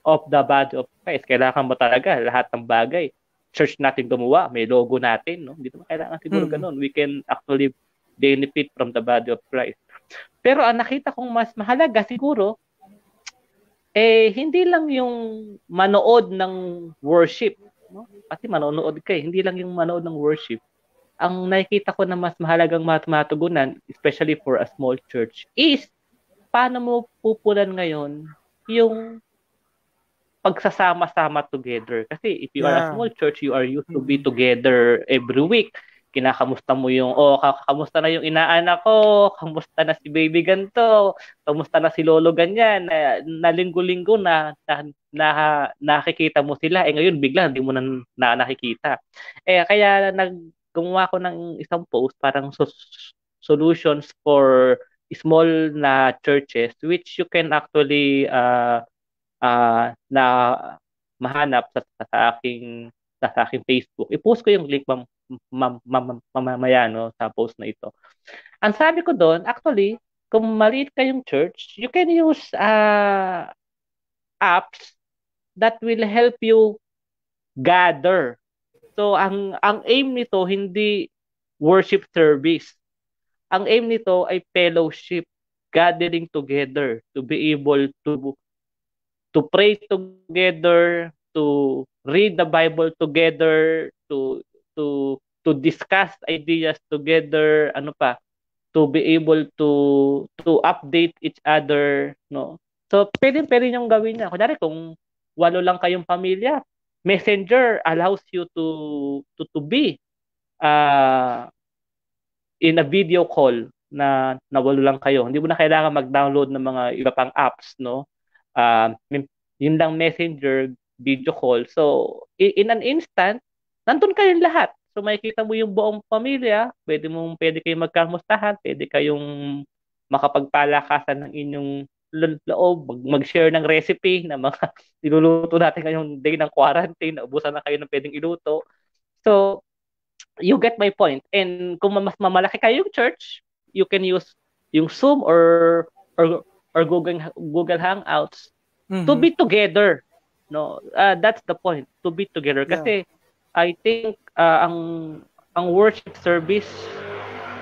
of the body of Christ. Kailangan mo talaga lahat ng bagay. Church natin gumawa, may logo natin. No? Hindi naman kailangan siguro ganun. We can actually benefit from the body of Christ. Pero ang nakita kong mas mahalaga siguro, hindi lang yung manood ng worship. No? Kasi manonood ka hindi lang yung manood ng worship. Ang nakikita ko na mas mahalagang matugunan, especially for a small church, is paano mo pupunan ngayon yung pagsasama-sama together. Kasi if you are a small church, you are used to be together every week. Kinakamusta mo kamusta na yung inaanak ko, kamusta na si baby ganto, kamusta na si lolo ganyan, na linggo-linggo na nakikita mo sila. Ngayon bigla hindi mo na nakikita. Kaya gumawa ko ng isang post parang solutions for small na churches which you can actually na mahanap sa aking Facebook. I-post ko yung link mamaya sa post na ito. Ang sabi ko doon, actually, kung maliit kayong church, you can use apps that will help you gather. So, ang aim nito, hindi worship service. Ang aim nito ay fellowship, gathering together, to be able to pray together, to read the Bible together, to discuss ideas together, to be able to update each other, no? So, pwede niyong gawin yan. Kunyari, kung 8 lang kayong pamilya, Messenger allows you to be in a video call na 8 lang kayo. Hindi mo na kailangan mag-download ng mga iba pang apps, no? Yun lang Messenger, video call. So, in an instant, nandun kayong lahat. So, makikita mo yung buong pamilya, pwede kayong magkamustahan, pwede kayong makapagpalakasan ng inyong loob, mag-share ng recipe na mga niluluto natin ngayong day ng quarantine, naubusan na kayo ng pwedeng iluto. So, you get my point. And kung mas mamalaki kayo yung church, you can use yung Zoom or or Google Hangouts to be together. No, that's the point, to be together. Kasi I think ang worship service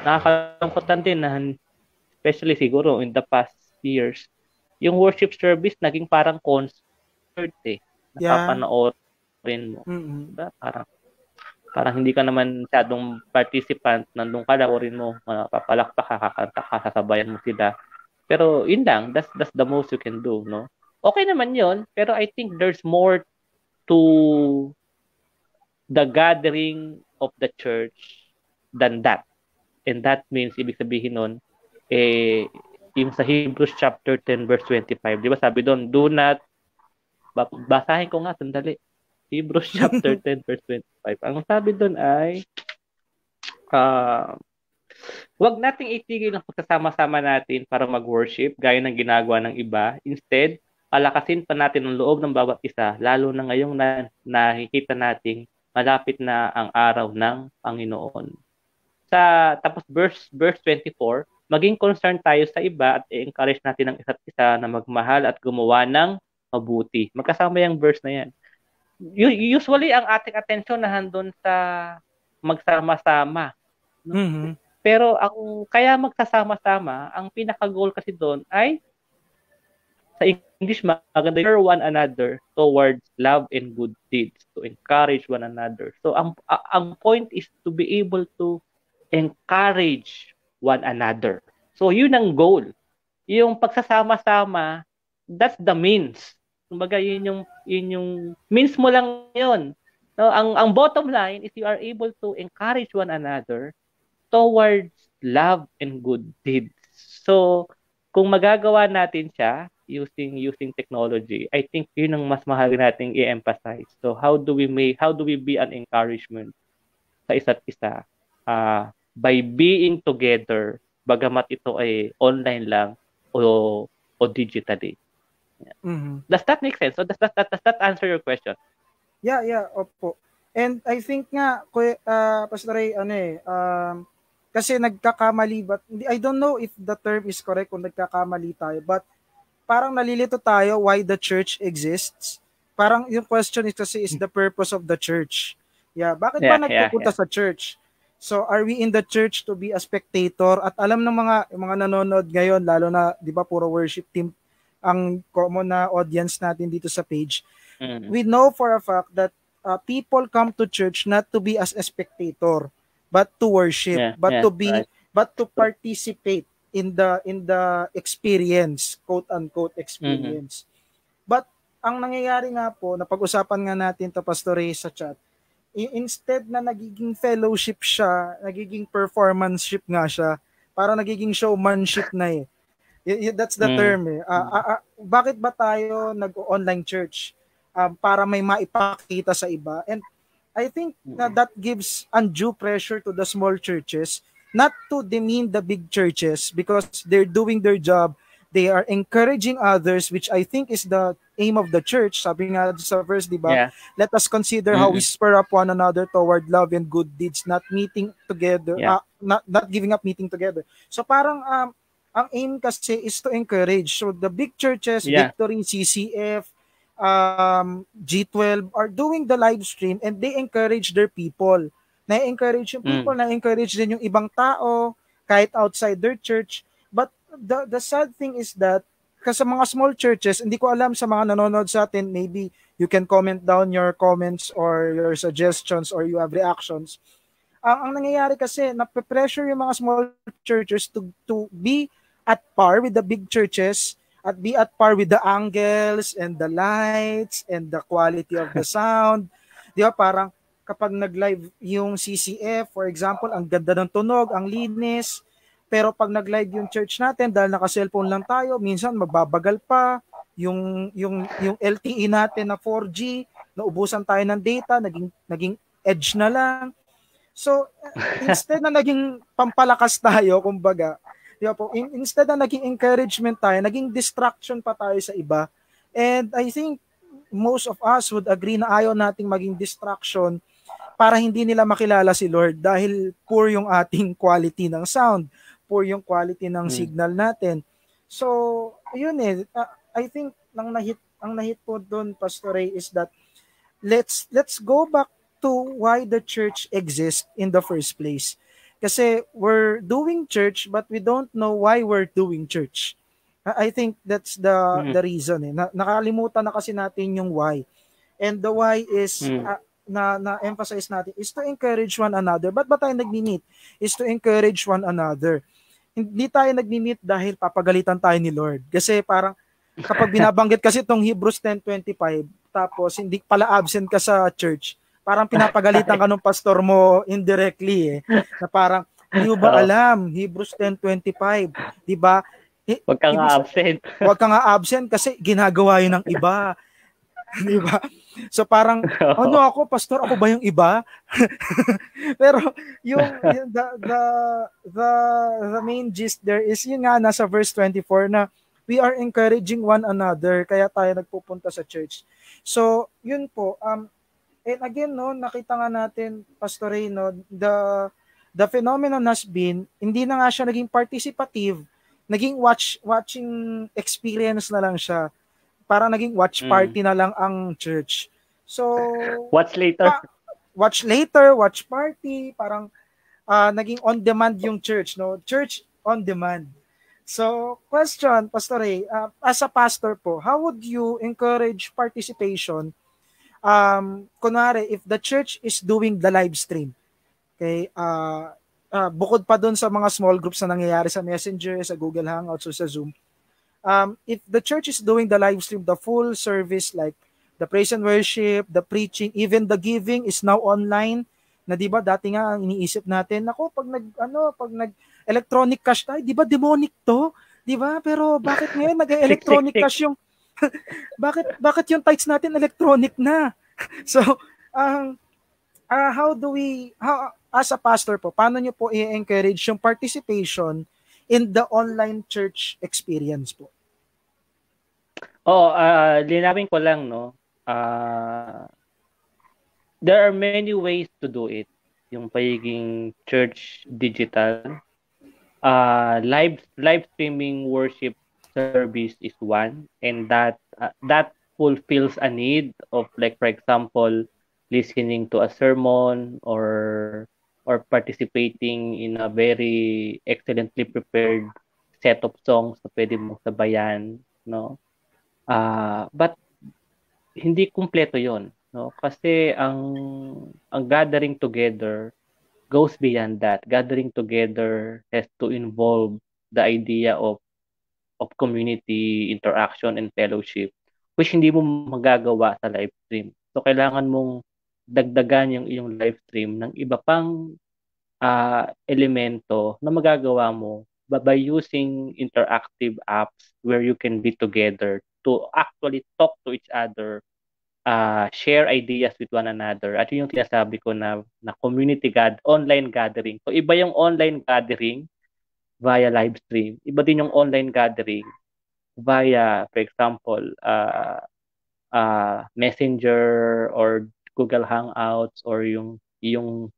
nakakalungkotan din na especially siguro in the past years, yung worship service naging parang concert Napapanoorin mo. Diba? Parang hindi ka naman masyadong participant, nandun ka laorin mo, papalakpak ka, kakanta ka, sasabayan mo sila. Pero yun lang, that's the most you can do, no? Okay naman yun, pero I think there's more to the gathering of the church than that. And that means, ibig sabihin nun, yung sa Hebrews chapter 10 verse 25, di ba sabi doon, do not, basahin ko nga, sandali. Hebrews chapter 10 verse 25. Ang sabi doon ay, wag nating itigil ang pagsasama-sama natin para mag-worship gaya ng ginagawa ng iba. Instead, palakasin pa natin ang loob ng bawat isa, lalo na ngayong nakikita nating malapit na ang araw ng Panginoon. Tapos verse 24, maging concerned tayo sa iba at i-encourage natin ang isa't isa na magmahal at gumawa ng mabuti. Magkasama yung verse na yan. Usually, ang ating atensyon na handun sa magsama-sama. No? Pero kaya magsasama-sama, ang pinaka-goal kasi doon ay, sa English, maganda, spur one another towards love and good deeds, to encourage one another. So, ang point is to be able to encourage one another. So, yun ang goal. Yung pagsasama-sama, that's the means. Kumbaga, yun yung means mo lang yun. No, ang bottom line is you are able to encourage one another towards love and good deeds. So, kung magagawa natin siya using technology, I think yun ang mas mahal nating i-emphasize. So, how do we be an encouragement sa isa't isa by being together, bagamat ito ay online lang o digitally. Yeah. Does that make sense? So does that answer your question? Yeah, opo. And I think nga, Pastor Ray, kasi nagkakamali, but I don't know if the term is correct kung nagkakamali tayo, but parang nalilito tayo why the church exists. Parang yung question is kasi is the purpose of the church. Bakit ba nagpupunta sa church? So are we in the church to be a spectator? At alam ng mga nanonood ngayon, lalo na 'di ba puro worship team ang common na audience natin dito sa page. We know for a fact that people come to church not to be as a spectator, but to worship, but to participate in the experience, quote unquote experience. But ang nangyayari nga po, napag-usapan nga natin to Pastor Ray sa chat, instead na nagiging fellowship siya, nagiging performanceship nga siya, para nagiging showmanship na That's the term bakit ba tayo nag-online church? Para may maipakita sa iba. And I think that gives undue pressure to the small churches, not to demean the big churches because they're doing their job. They are encouraging others, which I think is the aim of the church. Sabi nga sa verse, di ba? Let us consider how we spur up one another toward love and good deeds, not meeting together, not giving up meeting together. So parang ang aim kasi is to encourage. So the big churches, Victory, CCF, G12 are doing the live stream and they encourage their people. Na-encourage yung people, na-encourage din yung ibang tao kahit outside their church. But the sad thing is that kasi mga small churches, hindi ko alam sa mga nanonood sa atin, maybe you can comment down your comments or your suggestions or you have reactions. Ang nangyayari kasi, nape-pressure yung mga small churches to be at par with the big churches, at be at par with the angles and the lights and the quality of the sound. Di ba, parang kapag nag-live yung CCF, for example, ang ganda ng tunog, ang linis, pero pag nag-live yung church natin, dahil naka-cellphone lang tayo, minsan magbabagal pa, yung LTE natin na 4G, naubusan tayo ng data, naging edge na lang. So, instead na naging pampalakas tayo, kumbaga, Di ba po? Instead na naging encouragement tayo, naging distraction pa tayo sa iba. And I think most of us would agree na ayaw nating maging distraction para hindi nila makilala si Lord dahil poor yung ating quality ng sound, poor yung quality ng signal natin. So, yun I think ang nahit po doon, Pastor Ray, is that let's go back to why the church exists in the first place. Kasi we're doing church but we don't know why we're doing church. I think that's the reason nakalimutan na kasi natin yung why. And the why is na-emphasize natin is to encourage one another. Ba't ba tayo nagmi-meet? Is to encourage one another. Hindi tayo nagmi-meet dahil papagalitan tayo ni Lord. Kasi parang kapag binabanggit kasi itong Hebrews 10:25, tapos hindi pala absent ka sa church, parang pinapagalitan ka ng pastor mo indirectly na parang hindi mo ba alam Hebrews 10:25, 'di ba? Huwag ka nga absent. Huwag ka nga absent kasi ginagawa 'yun ng iba. 'Di ba? So parang ano ako, pastor, ako ba yung iba? Pero yung the main gist there is yun nga nasa verse 24 na we are encouraging one another kaya tayo nagpupunta sa church. So, yun po. And again, nakita nga natin, Pastor Ray, the phenomenon has been, hindi na nga siya naging participative, naging watching experience na lang siya. Parang naging watch party na lang ang church. So, watch later. Watch party, parang naging on demand yung church, Church on demand. So, question, Pastor Ray, as a pastor po, how would you encourage participation? Kunwari, if the church is doing the live stream, okay, bukod pa dun sa mga small groups na nangyayari sa Messenger, sa Google Hangouts, o sa Zoom, if the church is doing the live stream, the full service, like the praise and worship, the preaching, even the giving is now online, na di ba dati nga ang iniisip natin, pag nag electronic cash tayo, di ba demonic to? Di ba? Pero bakit ngayon nag-electronic cash yung bakit yung tithes natin electronic na? So, how as a pastor po, paano nyo po i-encourage yung participation in the online church experience po? Linawin ko lang, there are many ways to do it. Yung pagiging church digital, live streaming worship service is one, and that fulfills a need of, like, for example, listening to a sermon or participating in a very excellently prepared set of songs na pwede mong sabayan, but hindi kumpleto yon, kasi ang gathering together goes beyond that. Gathering together has to involve the idea of community interaction and fellowship, which hindi mo magagawa sa live stream. So, kailangan mong dagdagan yung iyong live stream ng iba pang elemento na magagawa mo by using interactive apps where you can be together to actually talk to each other, share ideas with one another. At yung tinasabi ko na community online gathering. So, iba yung online gathering via live stream. Iba din yung online gathering via, for example, Messenger or Google Hangouts or yung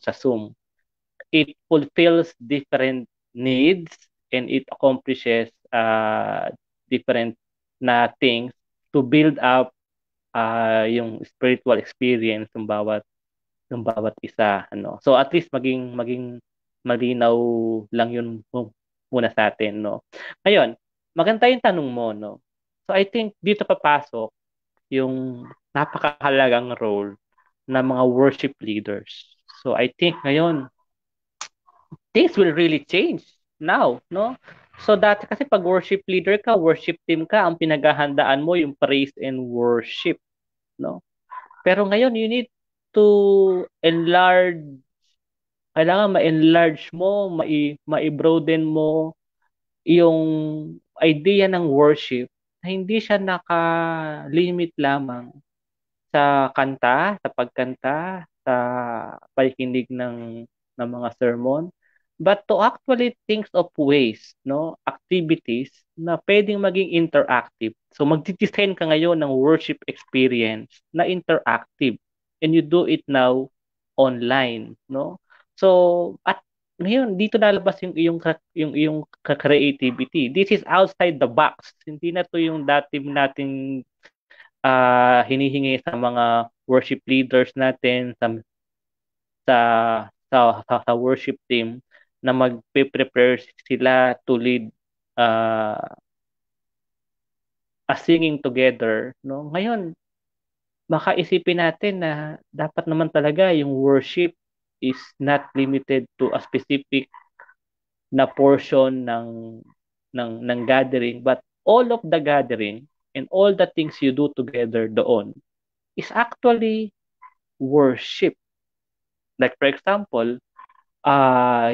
sa Zoom. It fulfills different needs and it accomplishes different na things to build up yung spiritual experience ng bawat isa, So at least maging malinaw lang yun muna sa atin, Ngayon, maganda yung tanong mo, So I think dito papasok yung napakahalagang role ng mga worship leaders. So I think ngayon things will really change now, So dati kasi pag worship leader ka, worship team ka, ang pinaghahandaan mo yung praise and worship, Pero ngayon you need to enlarge, kailangan ma-enlarge mo, ma-broaden mo yung idea ng worship na hindi siya naka-limit lamang sa kanta, sa pagkanta, sa pakikinig ng mga sermon, but to actually think of ways, no, activities na pwedeng maging interactive. So magdi-design ka ngayon ng worship experience na interactive, and you do it now online, no? So at ngayon dito lalabas yung creativity. This is outside the box. Hindi na to yung dati nating hinihingi sa mga worship leaders natin, sa sa worship team, na magpe-prepare sila to lead uh, a singing together, no? Ngayon, baka isipin natin na dapat naman talaga yung worship is not limited to a specific na portion ng gathering, but all of the gathering and all the things you do together doon is actually worship. Like for example,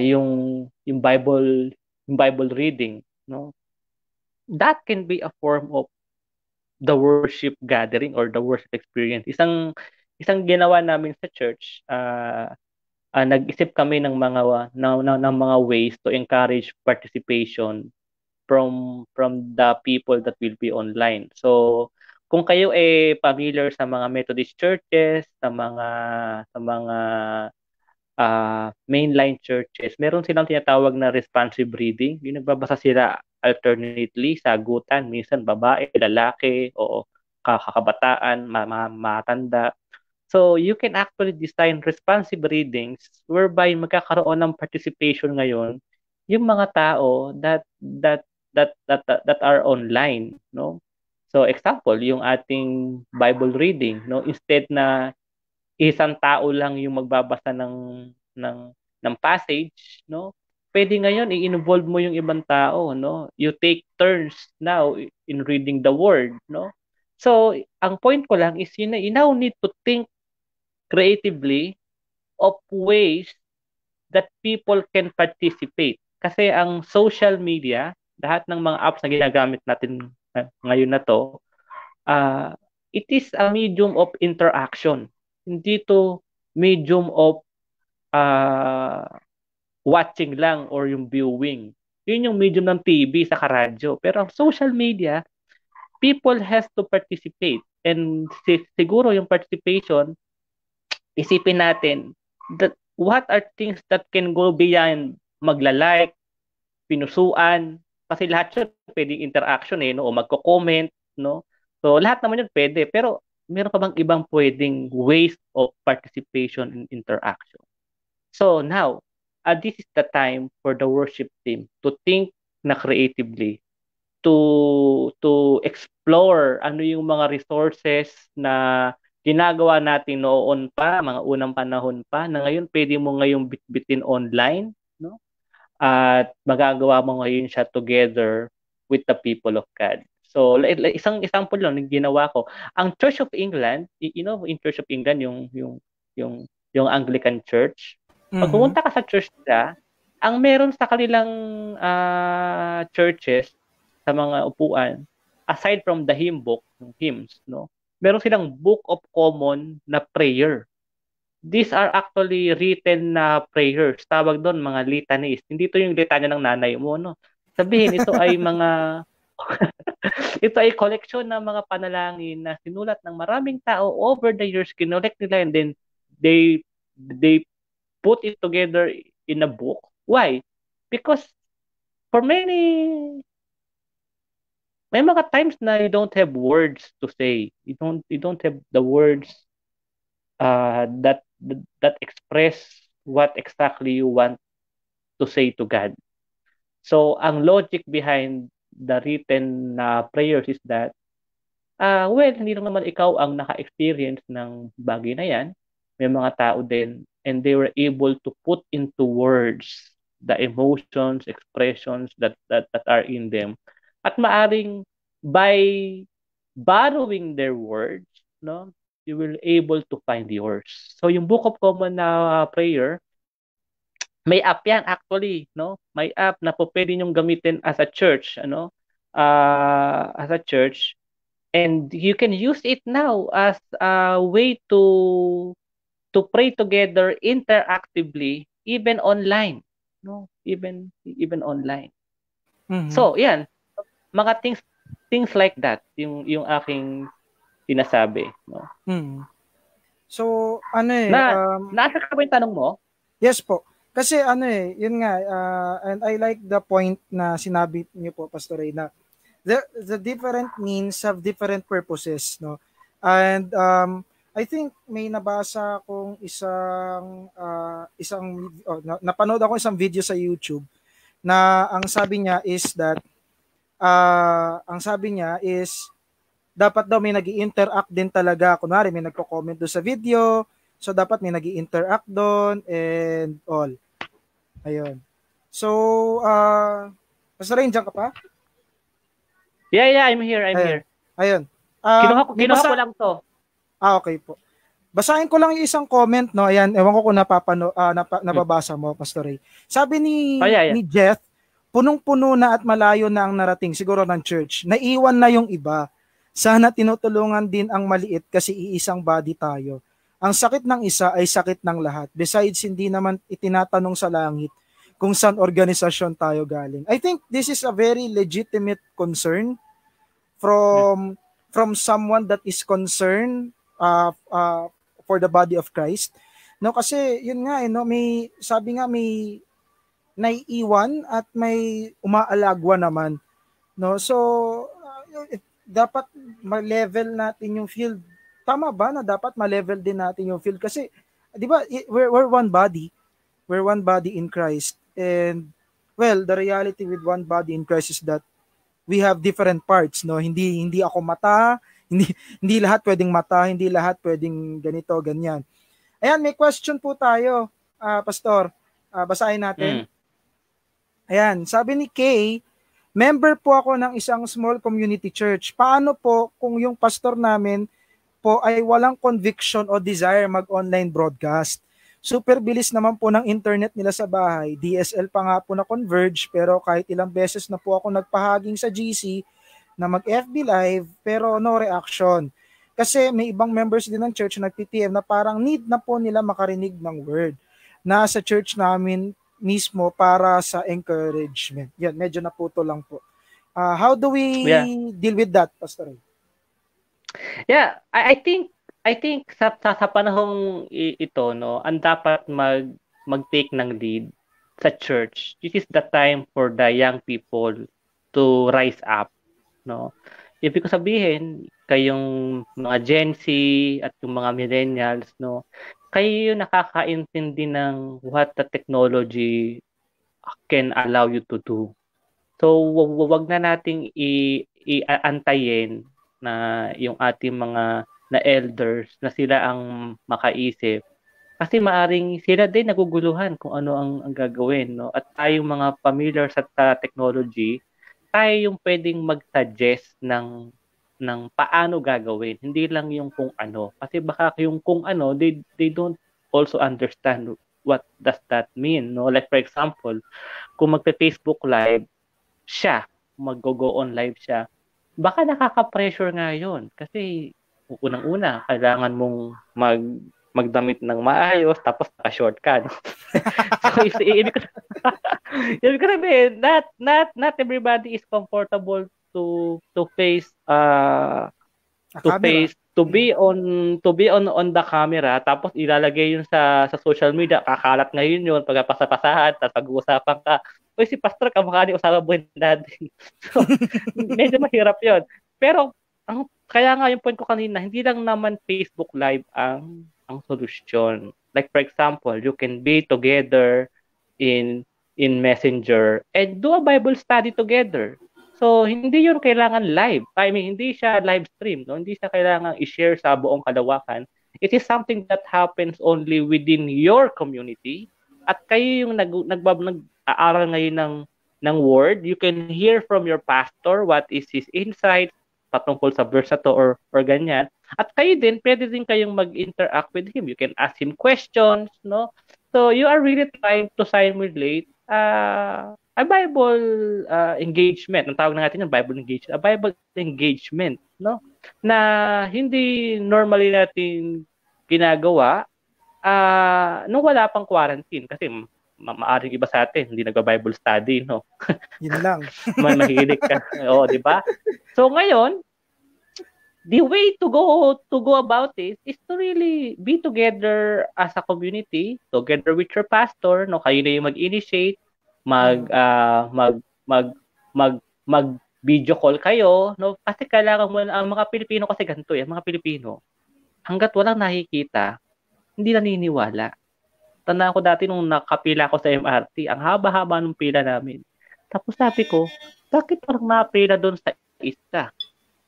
yung Bible reading, no? That can be a form of the worship gathering or the worship experience. Isang ginawa namin sa church, nag-isip kami ng mga ways to encourage participation from the people that will be online. So kung kayo familiar sa mga Methodist churches, sa mga mainline churches, meron silang tinatawag na responsive reading. Yung nagbabasa sila alternately, sagutan, minsan babae, lalaki, o kakabataan, matanda. So you can actually design responsive readings whereby magkakaroon ng participation ngayon yung mga tao that are online, no? So example, yung ating Bible reading, no, instead na isang tao lang yung magbabasa ng ng passage, no? Pwede ngayon i-involve mo yung ibang tao, no? You take turns now in reading the word, no? So, ang point ko lang is you now need to think creatively of ways that people can participate. Kasi ang social media, lahat ng mga apps na ginagamit natin ngayon na to, it is a medium of interaction. Hindi to medium of watching lang or yung viewing. Yun yung medium ng TV sa radyo. Pero ang social media, people has to participate. And siguro yung participation, isipin natin that what are things that can go beyond magla-like, pinusuan, kasi lahat yun pwedeng interaction no, o magko-comment, no? So lahat naman yun pwede, pero meron pa bang ibang pwedeng ways of participation and interaction? So now, this is the time for the worship team to think na creatively, to explore ano yung mga resources na ginagawa natin noon pa, mga unang panahon pa, na ngayon pwede mo ngayong bitbitin online, no? At magagawa mo ngayon siya together with the people of God. So, isang example lang ng ginawa ko. Ang Church of England, in Church of England, yung Anglican Church, pag pumunta ka sa church nila, ang meron sa kanilang churches, sa mga upuan, aside from the hymn book, hymns, no, meron silang Book of Common na prayer. These are actually written na prayers. Tawag doon mga litanies. Hindi to yung litanya ng nanay mo, no. Sabihin, ito ay mga ito ay collection ng mga panalangin na sinulat ng maraming tao over the years, kinolect nila, and then they put it together in a book. Why? Because for may mga times na you don't have words to say. You don't have the words that express what exactly you want to say to God. So ang logic behind the written prayers is that hindi lang naman ikaw ang naka-experience ng bagay na yan. May mga tao din, and they were able to put into words the emotions, expressions that are in them. At maaring by borrowing their words, no, you will able to find yours. So yung Book of Common na prayer, may app yan actually, no? May app na po pwede niyong gamitin as a church, as a church, and you can use it now as a way to pray together interactively, even online. no? Even online. Mhm. So, yan, mga things like that yung aking sinasabi, no? Mhm. So, Nasa ka ba yung tanong mo? yes po. Kasi yun nga, and I like the point na sinabi niyo po, Pastor Ray, na the different means have different purposes, no? And I think may nabasa akong napanood ako isang video sa YouTube na ang sabi niya is dapat daw may nag-i-interact din talaga. Kunwari may nagko-comment doon sa video, so dapat may nag-i-interact doon and all. Ayun. So, Pastor Ray, dyan ka pa? Yeah, I'm here. Ayun. Kinuha ko lang to. Okay po. Basahin ko lang yung isang comment, no. Ayan, ewan ko kung nababasa mo, Pastor Ray. Sabi ni Jeff, punong-puno na at malayo na ang narating siguro ng church. Naiwan na yung iba. Sana tinutulungan din ang maliit kasi iisang body tayo. Ang sakit ng isa ay sakit ng lahat. Besides, hindi naman itinatanong sa langit kung saan organisasyon tayo galing. I think this is a very legitimate concern from someone that is concerned for the body of Christ. No, kasi yun nga may sabi nga may naiiwan at may umaalagwa naman. No, so dapat ma-level natin yung field. Tama ba na dapat ma-level din natin yung field kasi 'di ba we're one body. We're one body in Christ. And well, the reality with one body in Christ is that we have different parts, no? Hindi ako mata, hindi lahat pwedeng mata, hindi lahat pwedeng ganito, ganyan. Ayan, may question po tayo, Pastor. Basahin natin. Ayan, sabi ni Kay, member po ako ng isang small community church. Paano po kung yung pastor namin po ay walang conviction o desire mag-online broadcast? Super bilis naman po ng internet nila sa bahay. DSL pa nga po na converge, pero kahit ilang beses na po ako nagpahaging sa GC na mag-FB live, pero no reaction. Kasi may ibang members din ng church na nag-PTM na parang need na po nila makarinig ng word. Nasa church namin mismo para sa encouragement. Yan, medyo naputo lang po. How do we deal with that, Pastor Ray? Yeah, I think sa panahong ito, no, ang dapat mag-take ng lead sa church. This is the time for the young people to rise up, no. Ibig ko sabihin, kayong mga Gen Z at yung mga millennials, no, kayo yung nakakaintindi ng what the technology can allow you to do. So, wag na nating i-antayin na yung ating mga na elders na sila ang makaisip. Kasi maaring sila din naguguluhan kung ano ang gagawin, no? At tayong mga familiar sa technology, tayo yung pwedeng mag-suggest ng paano gagawin, hindi lang yung kung ano. Kasi baka yung kung ano, they don't also understand what does that mean, no? Like for example, kung magpe-Facebook live siya, mag-go on live siya, baka nakaka-pressure nga yun. Kasi unang-una, kailangan mong magdamit ng maayos, tapos naka-short ka, no? So, ibig ko sabihin, not everybody is comfortable to face to be on the camera, tapos ilalagay yun sa social media, kakalat ngayon yun pagpapasahan, tapos pag-uusapan ka, uy, si pastor kamukha ni Osama Bin Laden. So, medyo mahirap yun. Pero kaya nga yung point ko kanina, hindi lang naman Facebook Live ang solusyon. Like for example, you can be together in Messenger and do a Bible study together. So, hindi yun kailangan live. I mean, hindi siya live stream. No? Hindi siya kailangan i-share sa buong kalawakan. It is something that happens only within your community. At kayo yung nag-aaral ngayon ng word. You can hear from your pastor what is his insight patungkol sa verse na to or ganyan. At kayo din, pwede din kayong mag-interact with him. You can ask him questions, no? So, you are really trying to simulate a Bible engagement. Ang tawag na natin yung Bible engagement. A Bible engagement, no? Na hindi normally natin ginagawa nung wala pang quarantine. Kasi maaring iba sa atin, hindi nagba-Bible study, no? Yun lang. Mahilig ka. Oo, di ba? So ngayon, the way to go about it is to really be together as a community, together with your pastor, no? Kayo na yung mag-initiate, mag video call kayo, no? Kasi kailangan mo, ang mga Pilipino kasi ganito, mga Pilipino, hangga't walang nakikita, hindi naniniwala. Tandaan ko dati nung nakapila ako sa MRT, ang haba-haba ng pila namin. Tapos sabi ko, bakit parang napila doon sa isa?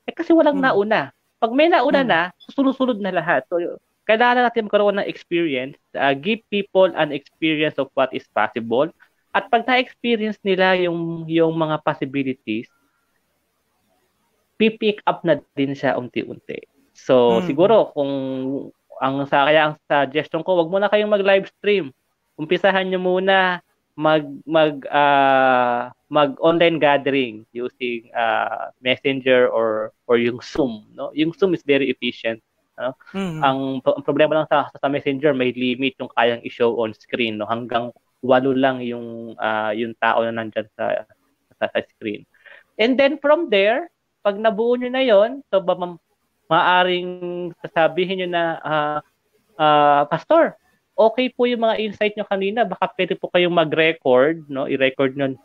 Kasi walang nauna. Pag may nauna na, susunod na lahat. So, kailangan natin magkaroon ng experience, give people an experience of what is possible. At pag na-experience nila yung mga possibilities, pipick up na din siya unti-unti. So, siguro, kaya ang suggestion ko, wag muna kayong mag-live stream. Umpisahan nyo muna mag-online gathering using Messenger or yung Zoom, no? Yung Zoom is very efficient, no? Ang problema lang sa Messenger, may limit yung kayang i-show on screen, no? Hanggang 8 lang yung tao na nandiyan sa screen. And then from there, pag nabuo nyo na yon, so maaring sasabihin nyo na Pastor, okay po yung mga insight nyo kanina, baka pwede po kayong mag-record, no? I-record nyo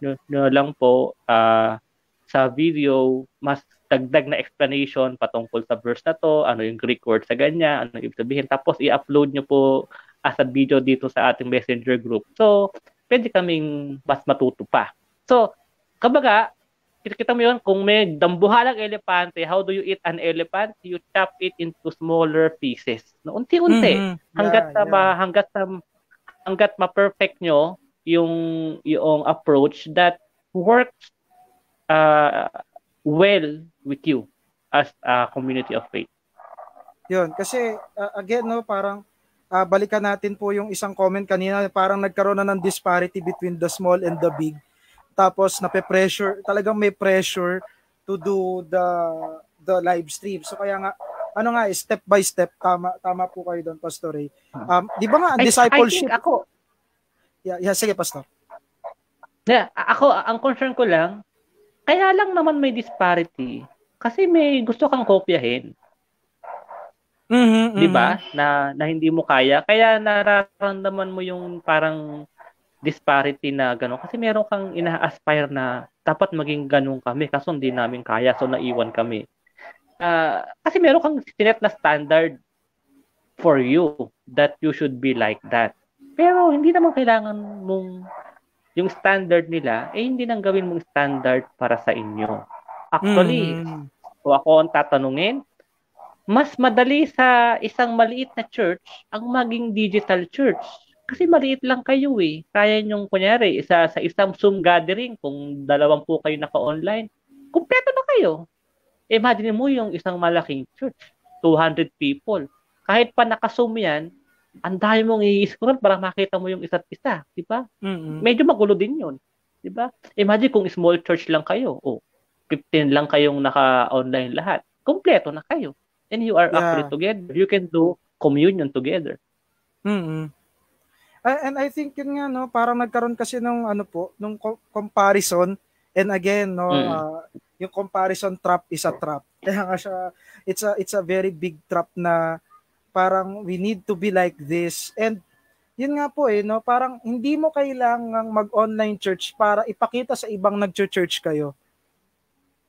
lang po sa video, mas dagdag na explanation patungkol sa verse na to, ano yung Greek word sa ganyan, ano ibig sabihin, tapos i-upload nyo po as a video dito sa ating Messenger group. So, pwede kaming mas matuto pa. So, kumbaga, kita mo yun, kung may dambuhalang elepante, how do you eat an elephant? You chop it into smaller pieces. No, unti-unti. Hanggat ma-perfect nyo yung approach that works well with you as a community of faith. Yun, kasi again, no, parang balikan natin po yung isang comment kanina, parang nagkaroon na ng disparity between the small and the big. Tapos nape-pressure, talagang may pressure to do the live stream. So kaya nga step by step, tama po kayo doon, Pastor Ray. Di ba nga discipleship? I think ako. Yeah, sige, Pastor. Yeah, ako ang concern ko lang, kaya lang naman may disparity kasi may gusto kang kopyahin. Di ba? Na hindi mo kaya. Kaya nararamdaman mo yung parang disparity na gano'n. Kasi meron kang ina-aspire na dapat maging gano'n kami. Kaso hindi namin kaya. So, naiwan kami. Kasi meron kang sinet na standard for you that you should be like that. Pero hindi naman kailangan mong yung standard nila, hindi nang gawin mong standard para sa inyo. Actually, kung ako ang tatanungin, mas madali sa isang maliit na church ang maging digital church. Kasi maliit lang kayo eh. Kaya nyong, kunyari, sa isang Zoom gathering, kung 2 po kayo naka-online, kumpleto na kayo. Imagine mo yung isang malaking church, 200 people. Kahit pa naka-Zoom yan, ang dami mong i-scroll para makita mo yung isa't isa. Di ba? Medyo magulo din yun. Di ba? Imagine kung small church lang kayo, 15 lang kayong naka-online lahat. Kumpleto na kayo. And you are actually together. You can do communion together. And I think yun nga, no, parang nagkaroon kasi ng nung comparison, and again, no, yung comparison trap is a trap. Kaya nga siya, it's a very big trap na parang we need to be like this. And yun nga po no, parang hindi mo kailangang mag-online church para ipakita sa ibang nag-church kayo.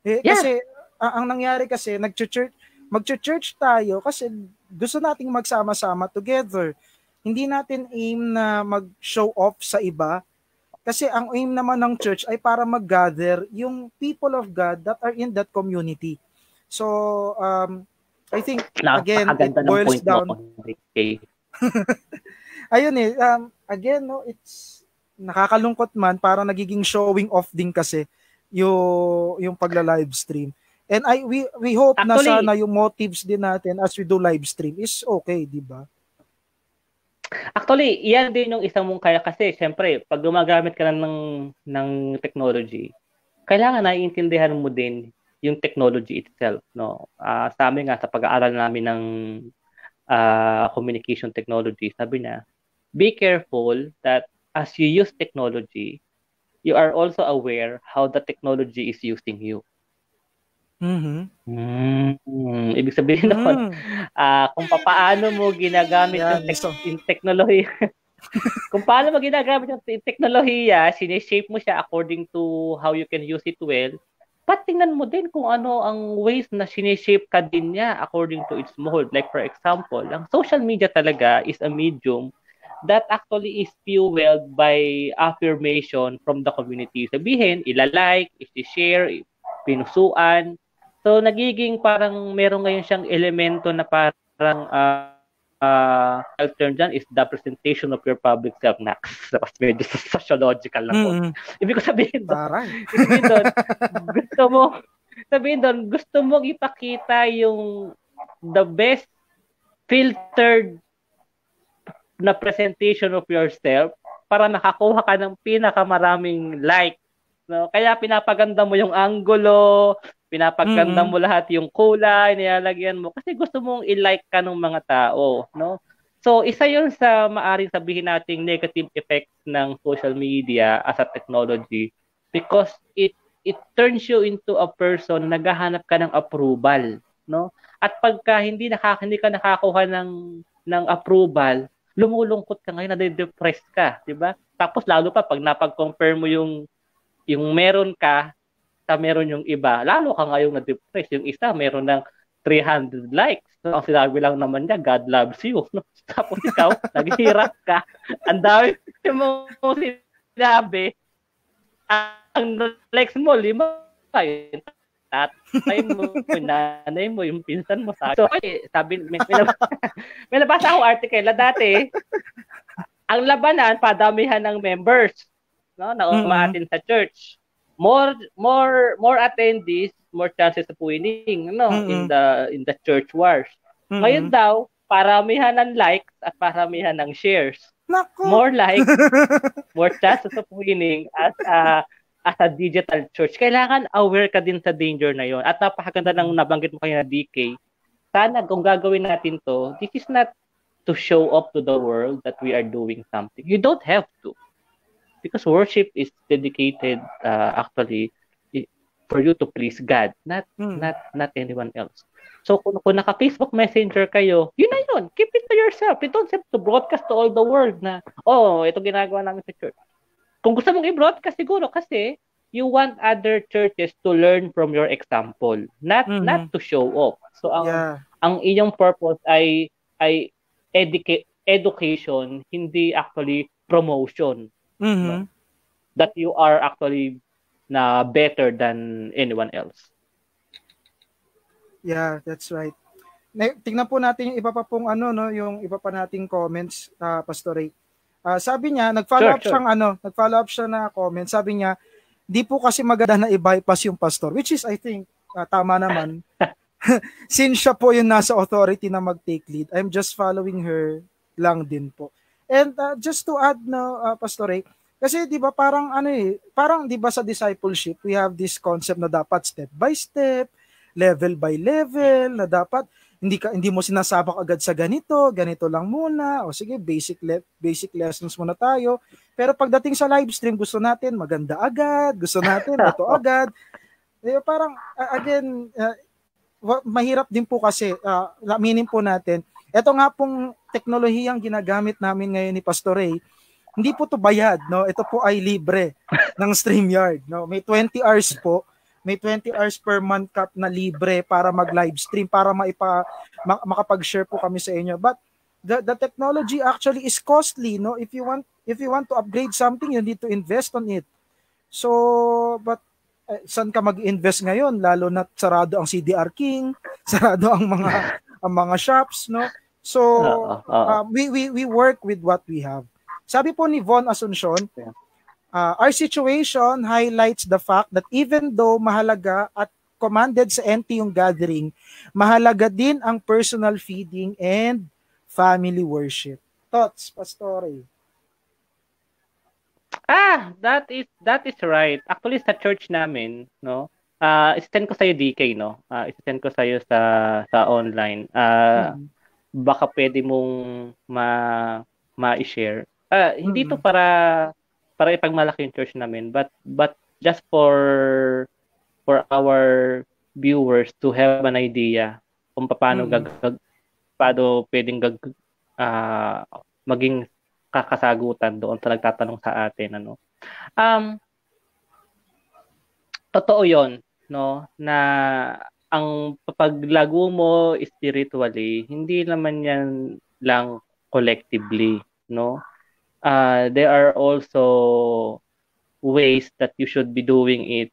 Kasi ang nangyari kasi mag-church tayo kasi gusto nating magsama-sama together. Hindi natin aim na mag-show off sa iba. Kasi ang aim naman ng church ay para mag-gather yung people of God that are in that community. So, I think, again, it boils down. Ayun again, no, it's nakakalungkot man, parang nagiging showing off din kasi yung pagla-live stream. And we hope actually, na sana yung motives din natin as we do live stream is okay, di ba? Actually, iyan din yung isang mong kaya kasi syempre, pag gumagamit ka ng technology, kailangan naiintindihan mo din yung technology itself, no? Sa amin nga sa pag-aaral namin ng communication technology, sabi na, be careful that as you use technology, you are also aware how the technology is using you. Ibig sabihin nun, kung paano mo ginagamit yung technology, kung paano mo ginagamit yung teknolohiya, sineshape mo siya according to how you can use it well, patingnan mo din kung ano ang ways na sineshape ka din niya according to its mold. Like for example, ang social media talaga is a medium that actually is fueled by affirmation from the community. Sabihin, ilalike, i-share, pinusuan. So, nagiging parang meron ngayon siyang elemento na parang term dyan is the presentation of your public self. Tapos medyo sociological lang po. Ibig ko sabihin doon, gusto mong ipakita yung the best filtered na presentation of yourself para makakuha ka ng pinakamaraming like. No? Kaya pinapaganda mo yung angulo, pinapaganda mo lahat yung kulay, nilalagyan mo kasi gusto mong i-like ka ng mga tao, no? So, isa 'yun sa maaring sabihin nating negative effects ng social media as a technology because it turns you into a person na naghahanap ka ng approval, no? At pagka hindi ka nakakuha ng approval, lumulungkot ka ngayon, nade-depress ka, 'di ba? Tapos lalo pa pag napag-compare mo yung meron ka sa meron yung iba, lalo ka ngayong na-depress. Yung isa, meron ng 300 likes. So, ang sinabi lang naman niya, God loves you. No? Tapos ikaw, naghihirap ka. Ang dami mo sinabi, ang likes mo, 5. Yung tatay mo, yung nanay mo, yung pinsan mo. So, sabi, may nabasa akong article na dati, ang labanan, padamihan ng members, no, na umaatin sa church. More attendees, more chances of winning, no, in the church wars. Ngayon daw, paramihan ng likes at paramihan ng shares. Naku. More likes, more chances of winning as a digital church. Kailangan aware ka din sa danger na yon. At napakaganda ng nabanggit mo kayo na DK. Sana kung gagawin natin to, this is not to show up to the world that we are doing something. You don't have to. Because worship is dedicated actually for you to please God, not anyone else. So kung naka-Facebook Messenger kayo, yun na yun. Keep it to yourself. You don't have to broadcast to all the world na, ito ginagawa namin sa church. Kung gusto mong i-broadcast siguro kasi you want other churches to learn from your example, not to show off. So ang iyong purpose ay education, hindi actually promotion. No? That you are actually better than anyone else. Yeah, that's right. Tingnan po natin yung iba pa pong yung iba pa nating comments, Pastor Ray. Sabi niya, nag-follow up siya na comment. Sabi niya, di po kasi maganda na i-bypass yung pastor, which is I think tama naman. Since siya po yung nasa authority na mag-take lead, I'm just following her lang din po. And just to add Pastor Ray, kasi 'di ba parang parang 'di ba sa discipleship, we have this concept na dapat step by step, level by level, na dapat hindi mo sinasabak agad sa ganito lang muna, o sige basic lessons muna tayo. Pero pagdating sa live stream, gusto natin maganda agad, gusto natin ito agad. Parang again, mahirap din po kasi aminin po natin, ito nga pong teknolohiyang ginagamit namin ngayon ni Pastor Ray, hindi po to bayad, no? Ito po ay libre ng StreamYard, no? May 20 hours po, may 20 hours per month cap na libre para mag-live stream, para makapag-share po kami sa inyo. But the technology actually is costly, no? If you want to upgrade something, you need to invest on it. So, but saan ka mag-invest ngayon? Lalo na sarado ang CDR King, sarado ang mga shops, no? So, we work with what we have. Sabi po ni Von Asuncion, our situation highlights the fact that even though mahalaga at commanded sa NT yung gathering, mahalaga din ang personal feeding and family worship. Thoughts, Pastore? That is right. Actually, sa church namin, no, isend ko sa'yo DK, no? Isend ko sa'yo sa online. Baka pwede mong ma-share. Hindi to para ipagmalaki yung church namin, but just for our viewers to have an idea kung paano paano pwedeng maging kakasagutan doon sa nagtatanong sa atin, ano. Totoo 'yon, no, na ang paglago mo spiritually, hindi naman yan lang collectively, no. There are also ways that you should be doing it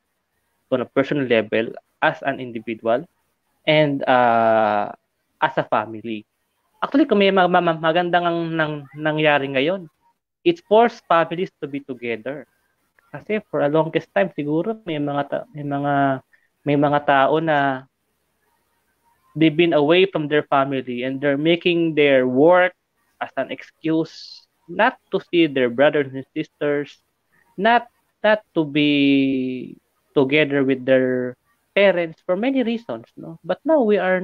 on a personal level as an individual and as a family. Actually, kung may magandang nangyari ngayon, it forced families to be together. Kasi for a longest time siguro may mga tao na they've been away from their family and they're making their work as an excuse not to see their brothers and sisters, not to be together with their parents for many reasons, no. But now we are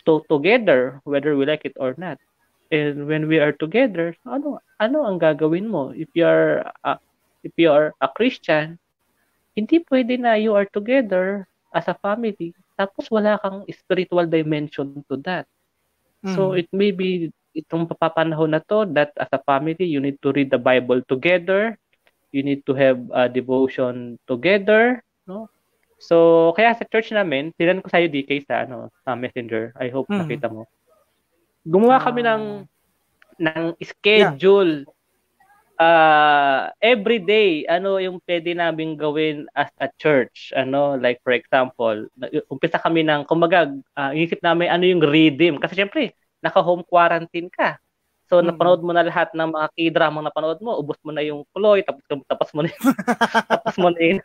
together whether we like it or not. And when we are together, ano ang gagawin mo? If you are a Christian, hindi pwede na you are together as a family tapos wala kang spiritual dimension to that. So it may be itong papapanahon na to that as a family you need to read the Bible together, you need to have a devotion together, no. So kaya sa church namin, tinan ko sa DK sa Messenger, I hope nakita mo. Gumawa kami ng schedule. Every day, ano yung pwede namin gawin as a church. Like for example, umpisa kami ng, kumbaga, inisip namin ano yung rhythm. Kasi syempre, naka-home quarantine ka. So, napanood mo na lahat ng mga K-drama napanood mo, ubos mo na yung Chloe, tapos mo na yun.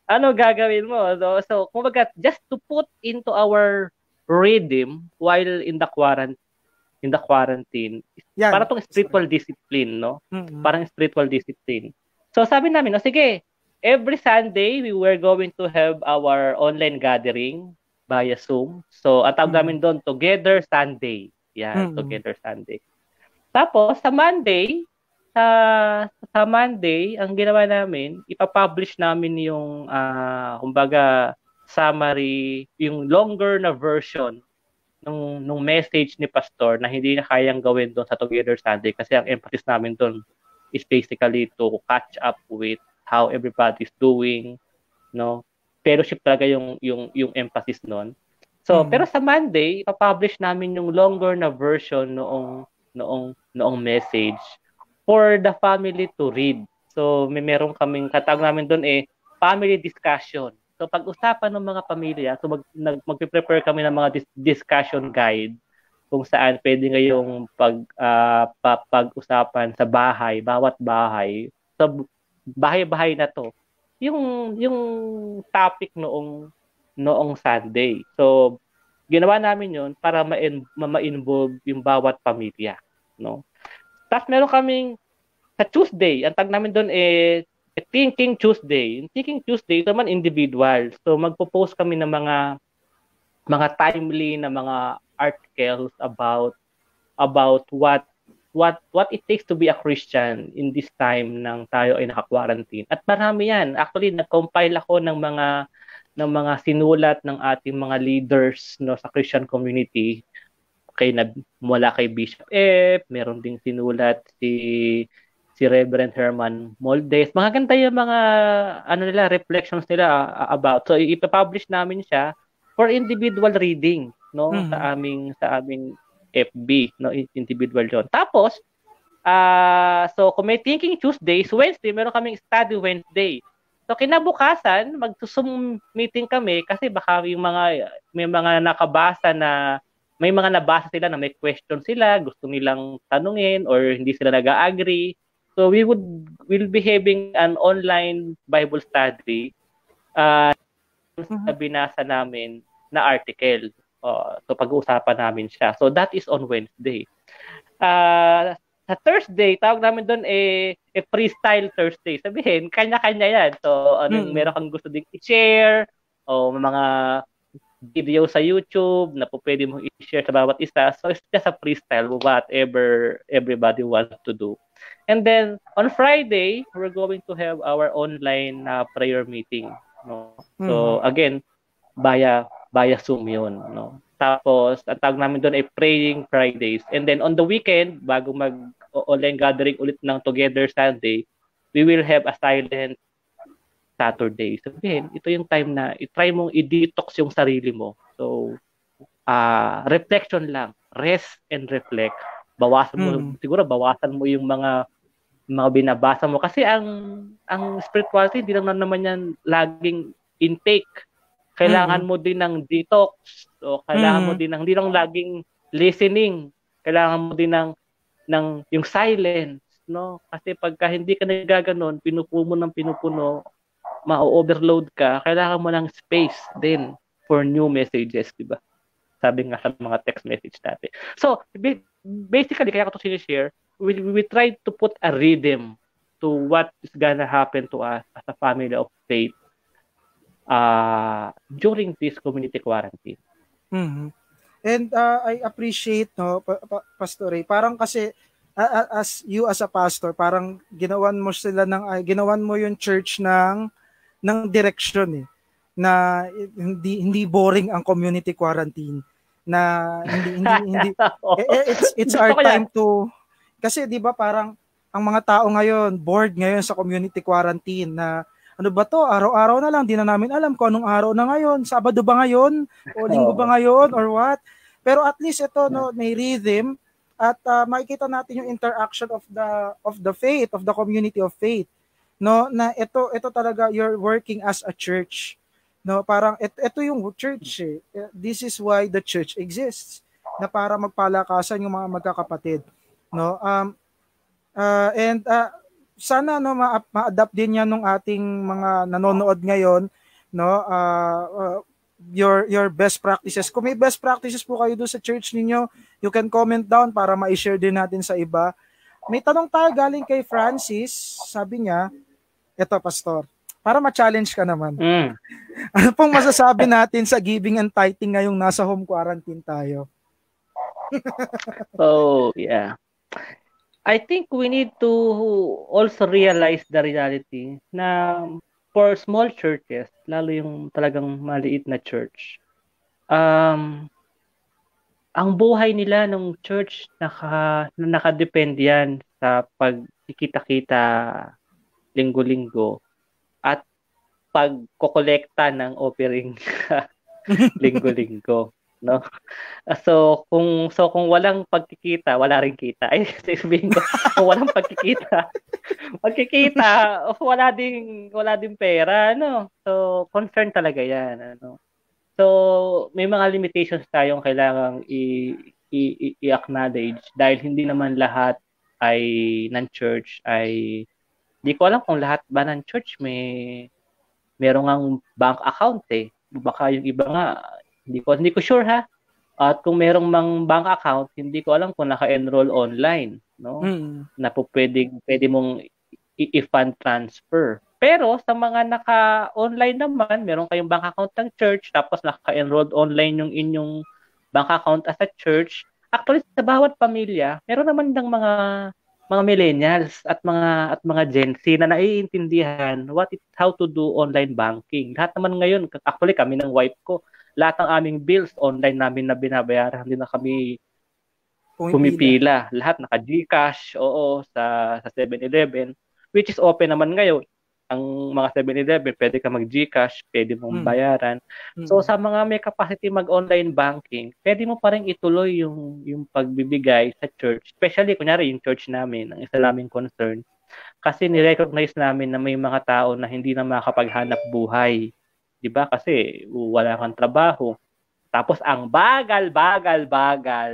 Ano gagawin mo? So, kumbaga, just to put into our rhythm while in the quarantine. Yan. Para tong spiritual discipline, no? Parang spiritual discipline. So sabi namin, sige, every Sunday we were going to have our online gathering via Zoom. So ang tawag namin doon, Together Sunday. Yan, Together Sunday. Tapos sa Monday, ang ginawa namin, ipapublish namin yung kumbaga summary, yung longer na version nung message ni pastor na hindi na kayang gawin doon sa Together Sunday kasi ang emphasis namin doon is basically to catch up with how everybody's doing, no. Fellowship talaga yung emphasis noon. So pero sa Monday ipa-publish namin yung longer na version noong message for the family to read. So meron kaming katawag namin doon family discussion. So pag-usapan ng mga pamilya, so magpe-prepare kami ng mga discussion guide kung saan pwede ngayong pag-usapan sa bahay, bawat bahay. So bahay-bahay na to. Yung topic noong Sunday. So ginawa namin 'yon para ma-involve yung bawat pamilya, no. Tapos meron kaming sa Tuesday, ang tag namin doon Thinking Tuesday. Yung Thinking Tuesday naman individual. So magpo-post kami ng mga timely na mga articles about what it takes to be a Christian in this time nang tayo ay naka-quarantine. At marami yan. Actually, nag-compile ako ng mga sinulat ng ating mga leaders, no, sa Christian community. Mula kay Bishop F, meron ding sinulat si Reverend Herman Moldes. Magaganda yung mga reflections nila about. So ipa-publish namin siya for individual reading, no, sa aming FB, no, individual 'yon. Tapos so kung may Thinking Tuesdays, Wednesday meron kaming Study Wednesday. So kinabukasan mag-Zoom meeting kami kasi baka may mga nabasa sila na may question sila, gusto nilang tanungin or hindi sila nag-agree. So we'll be having an online Bible study sa binasa namin na article. So pag-uusapan namin siya. So that is on Wednesday. Sa Thursday, tawag namin doon freestyle Thursday. Sabihin, kanya-kanya yan. So meron kang gusto ding i-share o mga video sa YouTube na po pwede mong i-share sa bawat isa. So it's just a freestyle, whatever everybody wants to do. And then on Friday, we're going to have our online prayer meeting. No? So again, via Zoom yun. No? Tapos, ang tawag namin doon ay Praying Fridays. And then on the weekend, bago mag-online gathering ulit ng Together Sunday, we will have a silent Saturday. So, again, ito yung time na i-try mong i-detox yung sarili mo. So, reflection lang. Rest and reflect. Bawasan mo, siguro bawasan mo yung mga binabasa mo. Kasi ang spirituality, hindi lang naman yan laging intake. Kailangan mo din ng detox. So, kailangan mo din ng, hindi lang laging listening. Kailangan mo din ng yung silence. No? Kasi pagka hindi ka nagaganon, pinupuno ng pinupuno, ma-overload ka, kailangan mo ng space din for new messages, di ba? Sabi nga sa mga text message natin. So, basically, kaya ko ito sinishare, we try to put a rhythm to what is gonna happen to us as a family of faith during this community quarantine. And I appreciate, no, Pastor Ray, parang kasi as you as a pastor, parang ginawan mo yung church ng direction na hindi boring ang community quarantine, na hindi it's our time to, kasi 'di ba parang ang mga tao ngayon bored ngayon sa community quarantine, na ano ba to, araw-araw na lang, di na namin alam kung anong araw na ngayon, Sabado ba ngayon o Linggo ba ngayon or what, pero at least ito, no, may rhythm at makikita natin yung interaction of the faith, of the community of faith, no, na ito talaga you're working as a church, no, parang ito yung church this is why the church exists, na para magpalakasan yung mga magkakapatid, no, and sana, no, ma-adapt din yan ng ating mga nanonood ngayon, no, your best practices. Kung may best practices po kayo doon sa church ninyo, you can comment down para ma-share din natin sa iba. May tanong tayo galing kay Francis, sabi niya, eto Pastor, para ma-challenge ka naman. Ano pong masasabi natin sa giving and tithing ngayong nasa home quarantine tayo? Oh, yeah. I think we need to also realize the reality na for small churches, lalo yung talagang maliit na church, ang buhay nila ng church nakadepend yan sa pagkikita-kita linggo-linggo at pagkokolekta ng offering linggo-linggo, no? So kung walang pagkikita, wala ring kita. Ay, sabihin ko, kung walang pagkikita, wala ding pera, no? So concern talaga 'yan, ano. So may mga limitations tayong kailangang i-acknowledge dahil hindi naman lahat ay ng church ay, di ko alam kung lahat ba ng church meron ngang bank account Baka yung iba nga, hindi ko sure ha. At kung merong mang bank account, hindi ko alam kung naka-enroll online, no? Na po pwede mong i-fund transfer. Pero sa mga naka-online naman, meron kayong bank account ng church, tapos naka-enrolled online yung inyong bank account as a church. Actually, sa bawat pamilya, meron naman ng mga millennials at mga Gen Z na naiintindihan how to do online banking. Lahat naman ngayon, actually kami ng wife ko, lahat ng aming bills online namin na binabayaran, hindi na kami pumipila. Lahat naka-GCash, sa 7-Eleven, which is open naman ngayon. Ang mga 7-Eleven, pwede ka mag-GCash, pwede mong bayaran. So sa mga may capacity mag-online banking, pwede mo pa rin ituloy yung pagbibigay sa church. Especially, kunyari, yung church namin, ang isa naming concern. Kasi ni-recognize namin na may mga tao na hindi na makakapaghanap buhay. Diba? Kasi wala kang trabaho. Tapos ang bagal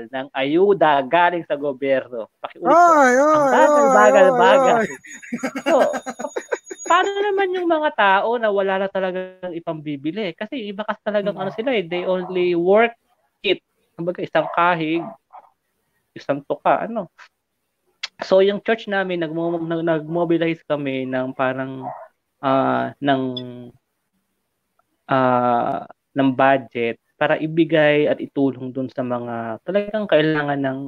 ng ayuda galing sa gobyerno. Pakiulit ko. Ang bagal. So, paano naman yung mga tao na wala na talagang ipambibili? Kasi iba kasi talagang sila they only work it. Kumbaga isang kahig, isang tuka, ano. So yung church namin nag-mobilize kami ng parang ng ng budget para ibigay at itulong dun sa mga talagang kailangan ng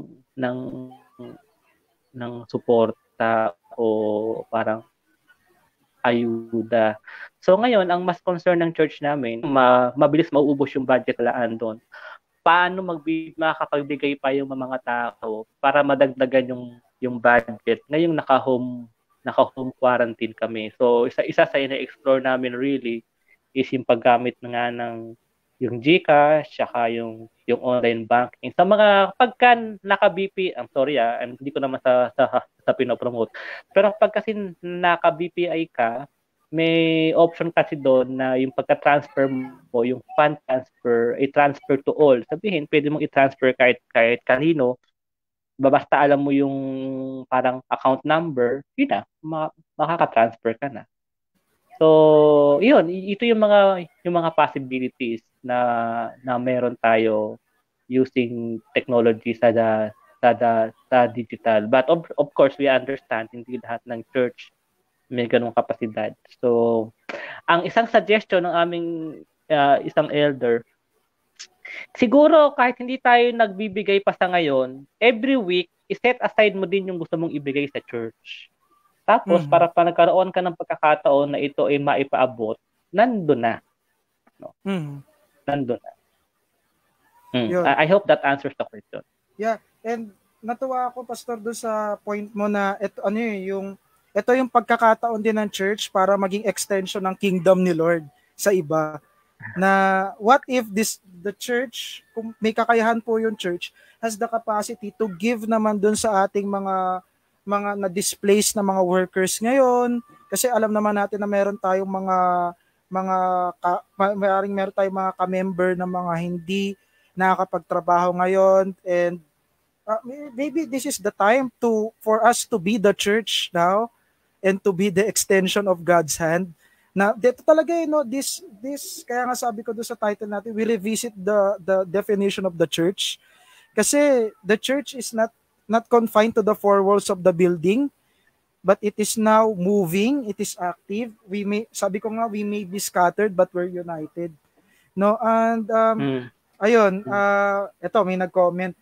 ng suporta o parang ayuda. So ngayon, ang mas concern ng church namin, mabilis mauubos yung budget laan doon. Paano makakapagbigay pa yung mga tao para madagdagan yung budget ngayong naka-home quarantine kami. So isa sa ina-explore namin really is yung paggamit nga ng yung GCash saka yung online banking. Sa mga pagka naka-BP, I'm sorry hindi ko naman sa pinopromote. Pero pag kasi naka-BPI ka, may option kasi doon na yung pagka-transfer mo, yung fund transfer, i-transfer to all. Sabihin, pwede mong i-transfer kahit kanino, basta alam mo yung parang account number, yun na, makaka-transfer ka na. So, yun, ito yung mga possibilities na meron tayo using technology sa digital. But of course, we understand hindi lahat ng church may ganung kapasidad. So, ang isang suggestion ng aming isang elder, siguro kahit hindi tayo nagbibigay pa sa ngayon, every week, iset aside mo din yung gusto mong ibigay sa church. Tapos, para pa nagkaroon ka ng pagkakataon na ito ay maipaabot, nandun na. No? Nandun na. I hope that answers the question. Yeah, and natuwa ako, Pastor, doon sa point mo na ito yung pagkakataon din ng church para maging extension ng kingdom ni Lord sa iba. Na what if the church, kung may kakayahan po yung church, has the capacity to give naman doon sa ating mga na-displaced na mga workers ngayon, kasi alam naman natin na meron tayong meron tayong mga ka-member na mga hindi nakakapagtrabaho ngayon, and maybe this is the time for us to be the church now and to be the extension of God's hand. Na dito talaga this kaya nga sabi ko doon sa title natin, we revisit the definition of the church, kasi the church is not confined to the four walls of the building, but it is now moving, it is active. We may be scattered but we're united. No, and ayun, ito may nag-comment.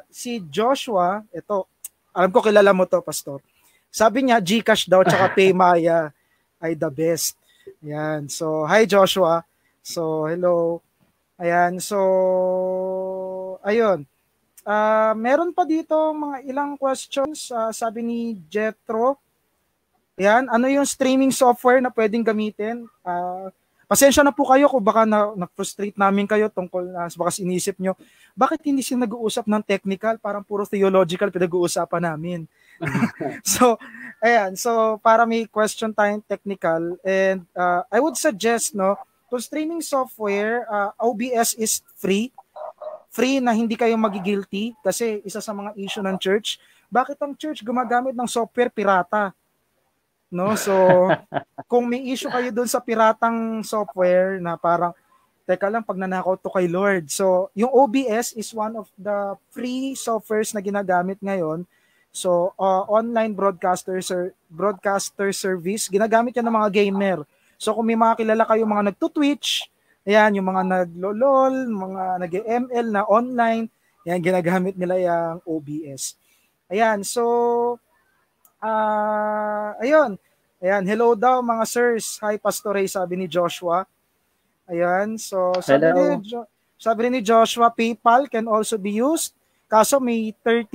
Si Joshua, ito, alam ko kilala mo to, Pastor. Sabi niya, GCash daw tsaka PayMaya ay the best. Ayan. So, hi Joshua. So, hello. Ayan. So, ayun. Meron pa dito mga ilang questions. Sabi ni Jetro, ayan, ano yung streaming software na pwedeng gamitin? Pasensya na po kayo kung baka na-frustrate namin kayo tungkol na baka inisip nyo, bakit hindi sila nag-uusap ng technical? Parang puro theological pinag-uusapan namin. So, ayan. So, para may question tayong technical, and I would suggest, kung streaming software, OBS is free na hindi kayo magigilty, kasi isa sa mga issue ng church, bakit ang church gumagamit ng software pirata? No, so kung may issue kayo doon sa piratang software na parang teka lang, pag nanakaw to kay Lord. So yung OBS is one of the free softwares na ginagamit ngayon. So online broadcaster service, ginagamit yan ng mga gamer. So kung may mga kilala kayo mga nagto-Twitch, ayan, yung mga naglo-LOL, mga nag-ML na online, yan, ginagamit nila yung OBS. Ayan, so ayun. Ayan, hello daw mga sirs. Hi Pastor Ray, sabi ni Joshua. Ayan, so sabi ni Joshua, PayPal can also be used. Kaso may $30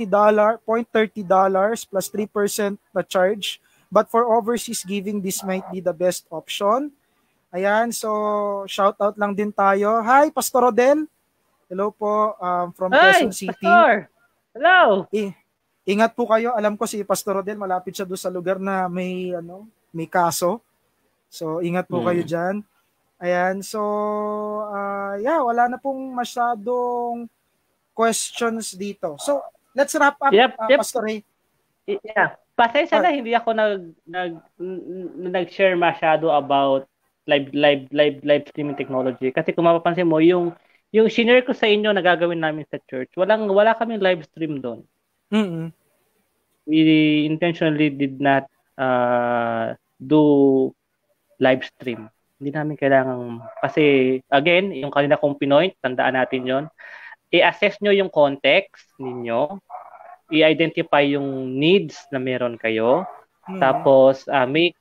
plus 3% na charge. But for overseas giving, this might be the best option. Ayan, so shout out lang din tayo. Hi Pastor Rodel. Hello po from Quezon City. Pastor. Hello. Ingat po kayo. Alam ko si Pastor Rodel, malapit siya doon sa lugar na may kaso. So, ingat po kayo dyan. Ayan. So, wala na pong masyadong questions dito. So, let's wrap up, Pastor Ray. Yeah. Pasensya na, hindi ako nag-share masyado about live streaming technology. Kasi kung mapapansin mo, yung shinare ko sa inyo na gagawin namin sa church, wala kaming live stream doon. Mm-hmm. We intentionally did not do live stream. Hindi namin kailangan, kasi again, yung kanina kong pinoint, tandaan natin yon, i-assess nyo yung context ninyo, i-identify yung needs na meron kayo, tapos make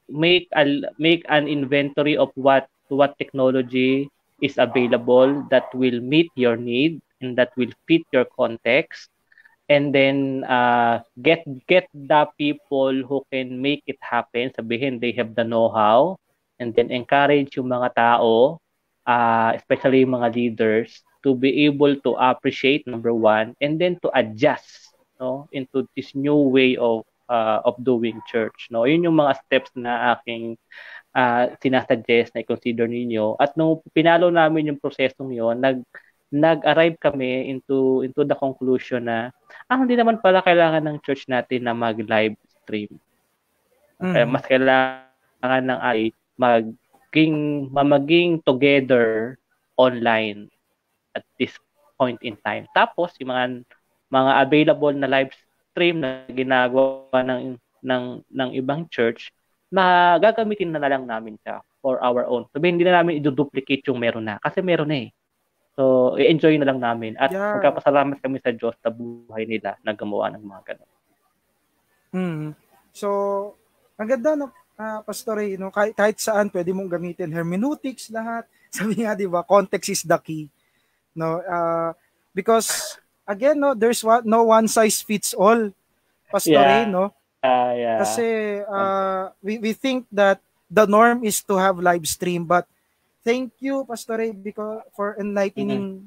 an inventory of what technology is available that will meet your need and that will fit your context, and then get the people who can make it happen, sabihin they have the know-how, and then encourage yung mga tao, especially yung mga leaders, to be able to appreciate, number one, and then to adjust, no, into this new way of doing church, no. Yun yung mga steps na aking sinasuggest na i-consider ninyo. At nung pinalo namin yung prosesong yon, nag-arrive kami into the conclusion na hindi naman pala kailangan ng church natin na mag-live stream. Mas kailangan ng ay maging together online at this point in time. Tapos yung mga available na live stream na ginagawa ng ibang church, magagamitin na lang namin siya for our own. Sabihin, hindi na namin i-duplicate yung meron na kasi meron na eh. So, i-enjoy na lang namin. At magkapasalamat kami sa Diyos sa buhay nila na gumawa ng mga ganun. So, ang ganda, no, Pastor Ray, no, kahit saan pwede mong gamitin hermeneutics, lahat. Sabi nga, di ba, context is the key. No, because, again, no, there's no one size fits all, Pastor Ray, no? Kasi we think that the norm is to have live stream, but thank you, Pastor Ray, because for enlightening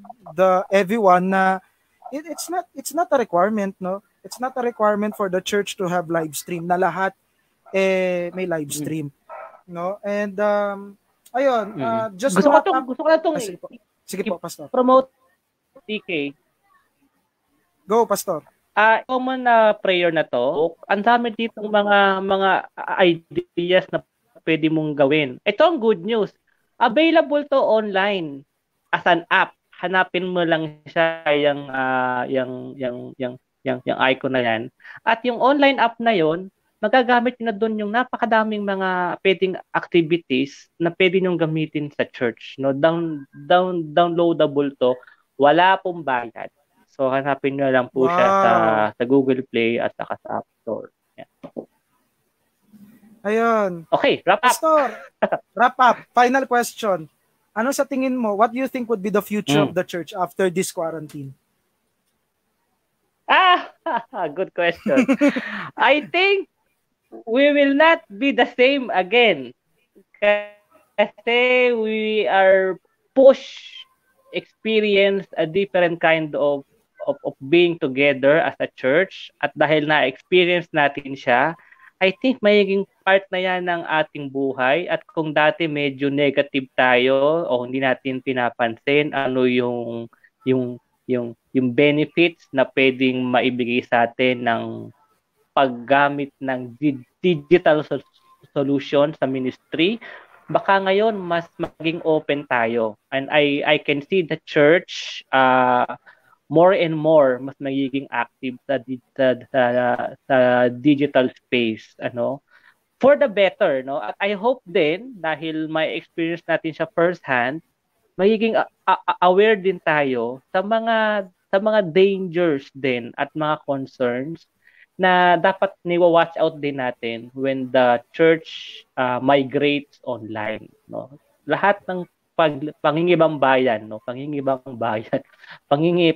everyone na it's not a requirement, no? It's not a requirement for the church to have live stream na lahat may live stream, no? And ayun, just gusto ko na tong sige po, Pastor. Promote TK. Go, Pastor. Common na prayer na to. Ang dami dito mga ideas na pwede mong gawin. Ito ang good news. Available to online as an app. Hanapin mo lang siya yung icon na yan. At yung online app na yon, magagamit nyo na doon yung napakadaming mga pwedeng activities na pwede nyo gamitin sa church. No, downloadable to. Wala pong bayad. So hanapin nyo lang po siya sa Google Play at saka sa App Store. Yan. Ayun. Okay, wrap up. Pastor, wrap up. Final question. Ano sa tingin mo, what do you think would be the future of the church after this quarantine? Good question. I think we will not be the same again. Kasi we are experience a different kind of being together as a church, at dahil na-experience natin siya, I think magiging part na yan ng ating buhay. At kung dati medyo negative tayo o hindi natin pinapansin ano yung benefits na pwedeng maibigay sa atin ng paggamit ng digital solution sa ministry, baka ngayon mas maging open tayo. And I can see the church more and more mas magiging active sa digital space, for the better, no. At I hope din, dahil may experience natin siya first hand, magiging aware din tayo sa mga dangers din at mga concerns na dapat niwa-watch out din natin when the church migrates online, no. Lahat ng pangingibang bayan, no,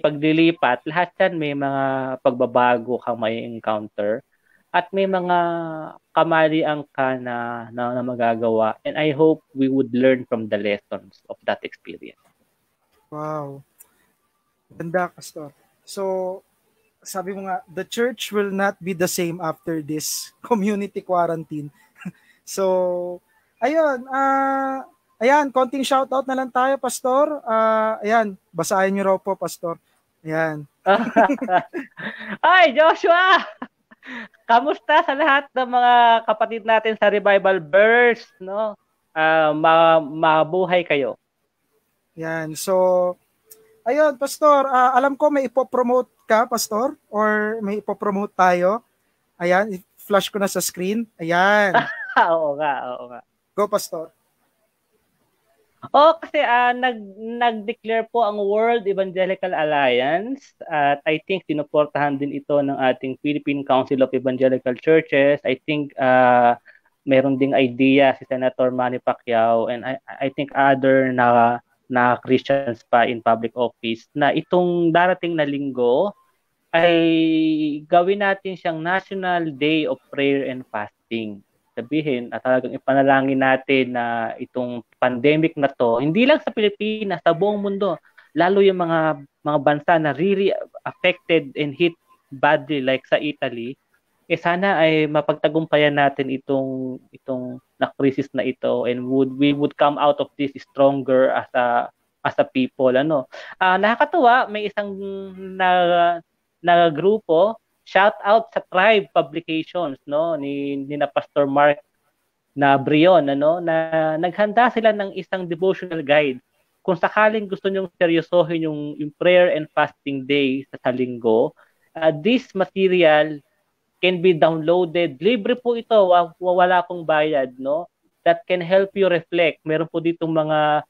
paglilipat, lahat yan may mga pagbabago kang may encounter at may mga kamalian ka na magagawa, and I hope we would learn from the lessons of that experience. Wow. Ganda, Pastor. So, sabi mo nga, the church will not be the same after this community quarantine. So, ayun, ayan, konting shoutout na lang tayo, Pastor. Ayan, basahin niyo raw po, Pastor. Ayan. Ay, Joshua! Kamusta sa lahat ng mga kapatid natin sa Revival Burst, no? Mabuhay kayo. Ayan, so, ayun, Pastor, alam ko may ipopromote ka, Pastor, or may ipopromote tayo. Ayan, flash ko na sa screen. Ayan. Oo nga. Go, Pastor. Kasi nag-declare po ang World Evangelical Alliance at I think sinuportahan din ito ng ating Philippine Council of Evangelical Churches. I think meron ding idea si Senator Manny Pacquiao and I think other na Christians pa in public office na itong darating na linggo ay gawin natin siyang National Day of Prayer and Fasting. Sabihin at talagang ipanalangin natin na itong pandemic na to, hindi lang sa Pilipinas, sa buong mundo, lalo yung mga bansa na really affected and hit badly like sa Italy, sana ay mapagtagumpayan natin itong na crisis na ito and we would come out of this stronger as a people. Nakakatuwa, may isang na grupo, shout out sa Tribe Publications ni na Pastor Mark na Brion na naghanda sila ng isang devotional guide. Kung sakaling gusto nyong seryosohin yung prayer and fasting day sa linggo, this material can be downloaded. Libre po ito, wala pong bayad, that can help you reflect. Meron po ditong mga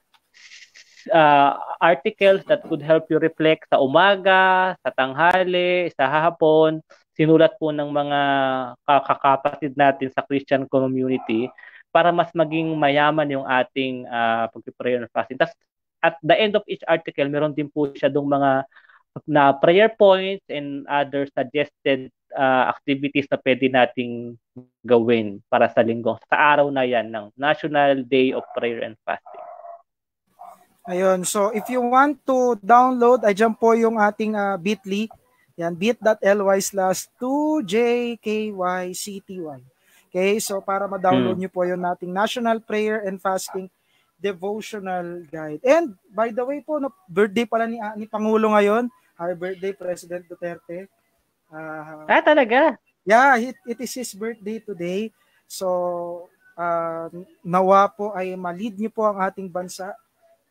articles that could help you reflect sa umaga, sa tanghali, sa hapon. Sinulat po ng mga kakapatid natin sa Christian community para mas maging mayaman yung ating pag-prayer and fasting. Tapos at the end of each article, meron din po siya dong mga na prayer points and other suggested activities na pwede nating gawin para sa linggo. Sa araw na yan ng National Day of Prayer and Fasting. Ayun, so if you want to download, ay dyan po yung ating bit.ly. Yan, bit.ly/2jkycty. Okay, so para ma-download nyo po yung nating National Prayer and Fasting Devotional Guide. And by the way po, birthday pala ni Pangulo ngayon. Happy birthday, President Duterte. Talaga? Yeah, it is his birthday today. So, nawa po ay ma-lead nyo po ang ating bansa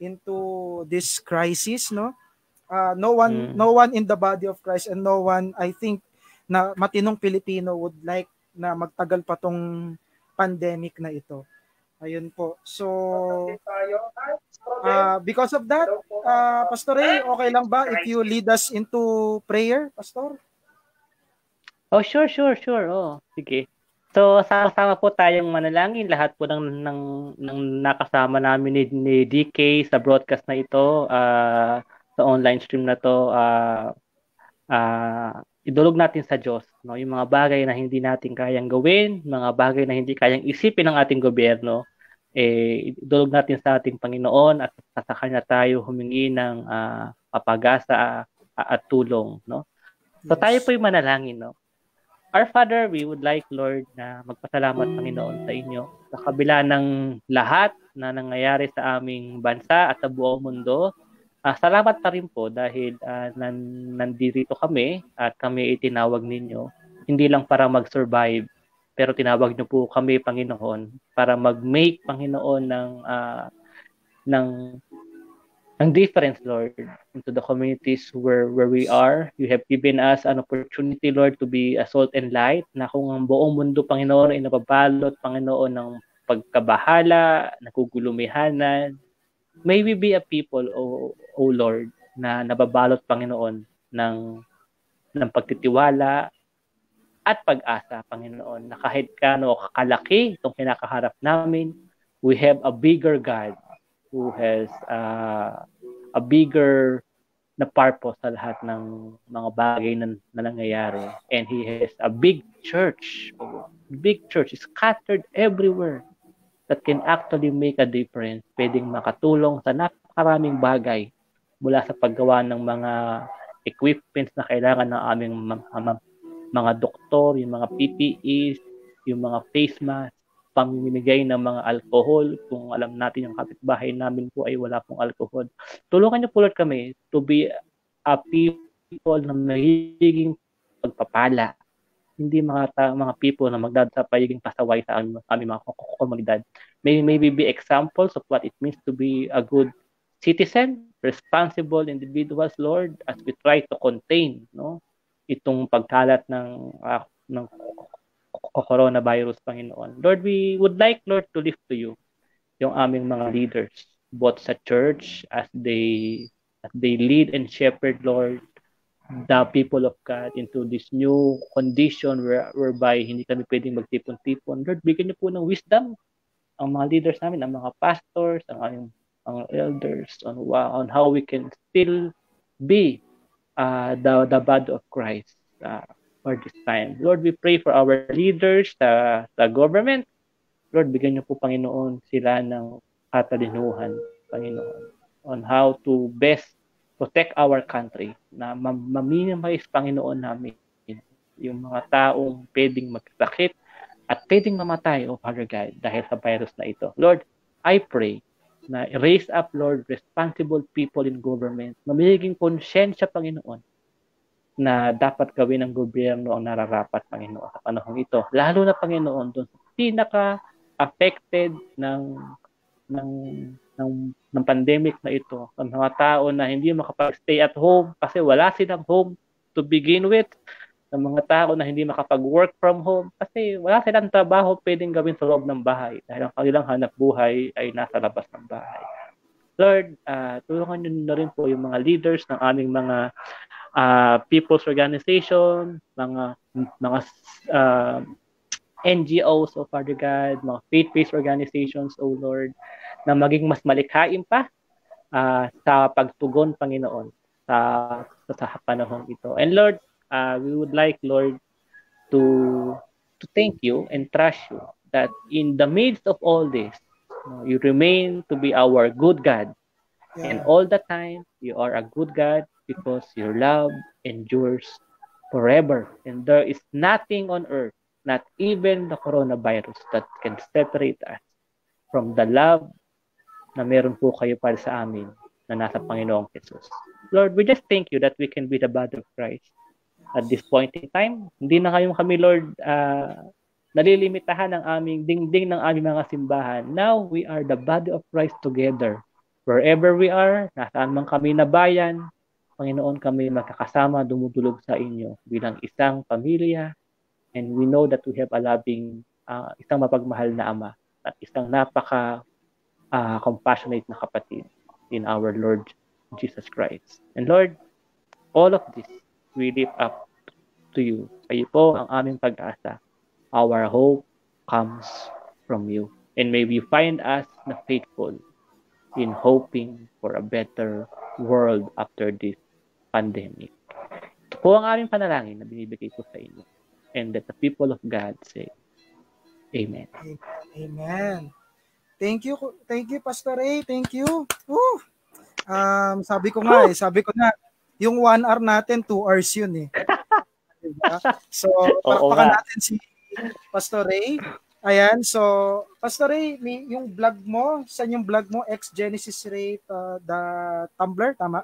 into this crisis, no one in the body of Christ and no one, I think, na matinong Pilipino would like na magtagal pa tong pandemic na ito. Ayun po. So because of that, Pastor Ray, okay lang ba if you lead us into prayer, Pastor? Oh, sure. Oh, sige. So, sama-sama po tayong manalangin. Lahat po ng nakasama namin ni DK sa broadcast na ito, sa online stream na to, idulog natin sa Diyos. Yung mga bagay na hindi natin kayang gawin, mga bagay na hindi kayang isipin ng ating gobyerno, idulog natin sa ating Panginoon at sa Kanya tayo humingi ng papagasa at tulong. So, tayo po yung manalangin. Our Father, we would like, Lord, na magpasalamat, Panginoon, sa inyo. Sa kabila ng lahat na nangyayari sa aming bansa at sa buong mundo, salamat pa rin po dahil nandito kami at kami itinawag ninyo, hindi lang para mag-survive, pero tinawag niyo po kami, Panginoon, para mag-make, Panginoon, ng difference, Lord, into the communities where we are. You have given us an opportunity, Lord, to be a salt and light, na kung ang buong mundo, Panginoon, ay nababalot, Panginoon, ng pagkabahala, nagugulumihanan, may we be a people, O Lord, na nababalot, Panginoon, ng pagtitiwala at pag-asa, Panginoon, na kahit kano kakalaki itong kinakaharap namin, we have a bigger God who has a bigger na purpose sa lahat ng mga bagay na nangyayari. And He has a big church scattered everywhere that can actually make a difference. Pwedeng makatulong sa napakaraming bagay mula sa paggawa ng mga equipments na kailangan ng aming mga doktor, yung mga PPEs, yung mga face mask, pamimigay ng mga alcohol, kung alam natin yung kapitbahay namin po ay wala pong alcohol. Tulungan niyo po Lord kami to be a people na magiging pagpapala, hindi mga people na magdadala sa pagiging pasaway sa aming mga komunidad. May we be examples of what it means to be a good citizen, responsible individuals, Lord, as we try to contain itong pagkalat ng coronavirus, Panginoon. Lord, we would like, Lord, to lift to you yung aming mga leaders. both sa church as they lead and shepherd, Lord, the people of God into this new condition whereby hindi kami pwedeng magtipon-tipon. Lord, bigyan niyo po ng wisdom ang mga leaders namin, ang mga pastors, ang elders on how we can still be the body of Christ for this time. Lord, we pray for our leaders, the government. Lord, bigyan niyo po, Panginoon, sila ng katalinuhan, Panginoon, on how to best protect our country, na ma-minimize, Panginoon, namin yung mga taong pwedeng magkasakit at pwedeng mamatay, Father God, dahil sa virus na ito. Lord, I pray na raise up, Lord, responsible people in government, na magiging konsyensya, Panginoon, na dapat gawin ng gobyerno ang nararapat, Panginoon, sa panahon ito. Lalo na, Panginoon, doon sa pinaka-affected ng pandemic na ito, ang mga tao na hindi makapag-stay at home kasi wala silang home to begin with, ng mga tao na hindi makapag-work from home kasi wala silang trabaho pwedeng gawin sa loob ng bahay dahil ang kanilang hanap buhay ay nasa labas ng bahay. Lord, tulungan niyo na rin po yung mga leaders ng aming mga people's organization, mga NGOs, O Father God, mga faith-based organizations, O Lord, na maging mas malikhain pa sa pagtugon, Panginoon, sa panahon ito. And Lord, we would like, Lord, to thank you and trust you that in the midst of all this, you remain to be our good God. Yeah. And all the time, you are a good God because your love endures forever. And there is nothing on earth, not even the coronavirus, that can separate us from the love na meron po kayo para sa amin na nasa Panginoong Jesus. Lord, we just thank you that we can be the body of Christ at this point in time. Hindi na kami, Lord, nalilimitahan ng aming dingding ng aming mga simbahan. Now, we are the body of Christ together. Wherever we are, nasaan man kami na bayan, Panginoon, kami magkakasama, dumudulog sa inyo bilang isang pamilya. And we know that we have a loving, isang mapagmahal na Ama at isang compassionate na kapatid in our Lord Jesus Christ. And Lord, all of this, we lift up to you. Kayo po ang aming pag-asa. Our hope comes from you. And may we find us na faithful in hoping for a better world after this pandemic. Ito po ang aming panalangin na binibigay ko sa inyo. And that the people of God say, Amen. Amen. Thank you, Pastor Ray. Thank you. Sabi ko na, yung 1 hour natin, 2 hours yun eh. Diba? So, pakpakan natin si Pastor Ray. Ayan, so, Pastor Ray, yung vlog mo, saan yung vlog mo? Ex-Genesis Ray, the Tumblr, tama?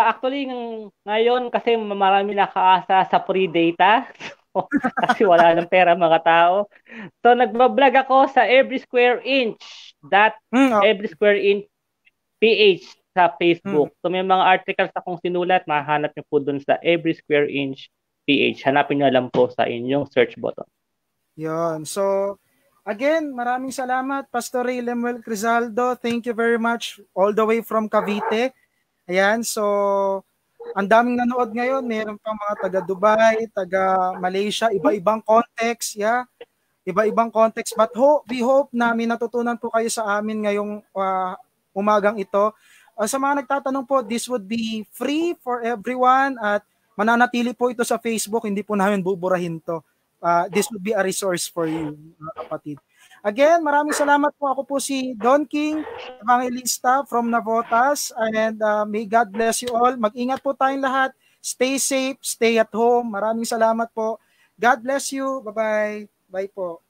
Actually, ngayon kasi marami nakaasa sa free data. Kasi wala ng pera mga tao. So, nagbablog ako sa Every Square Inch. Every Square Inch PH sa Facebook. So, may mga articles akong sinulat. Mahanap niyo po dun sa Every Square Inch PH. Hanapin niyo lang po sa inyong search button. Yun. So, again, maraming salamat, Pastor Ray Lemuel Crizaldo. Thank you very much all the way from Cavite. Ayan, so, ang daming nanood ngayon. Meron pang mga taga Dubai, taga Malaysia, iba-ibang context, yeah. Iba-ibang context. But we hope na may natutunan po kayo sa amin ngayong umagang ito. Sa mga nagtatanong po, this would be free for everyone at mananatili po ito sa Facebook. Hindi po namin buburahin to. This would be a resource for you, mga kapatid. Again, maraming salamat po. Ako po si Don King Evangelista from Navotas, and may God bless you all. Mag-ingat po tayong lahat. Stay safe, stay at home. Maraming salamat po. God bless you. Bye-bye. Bye po.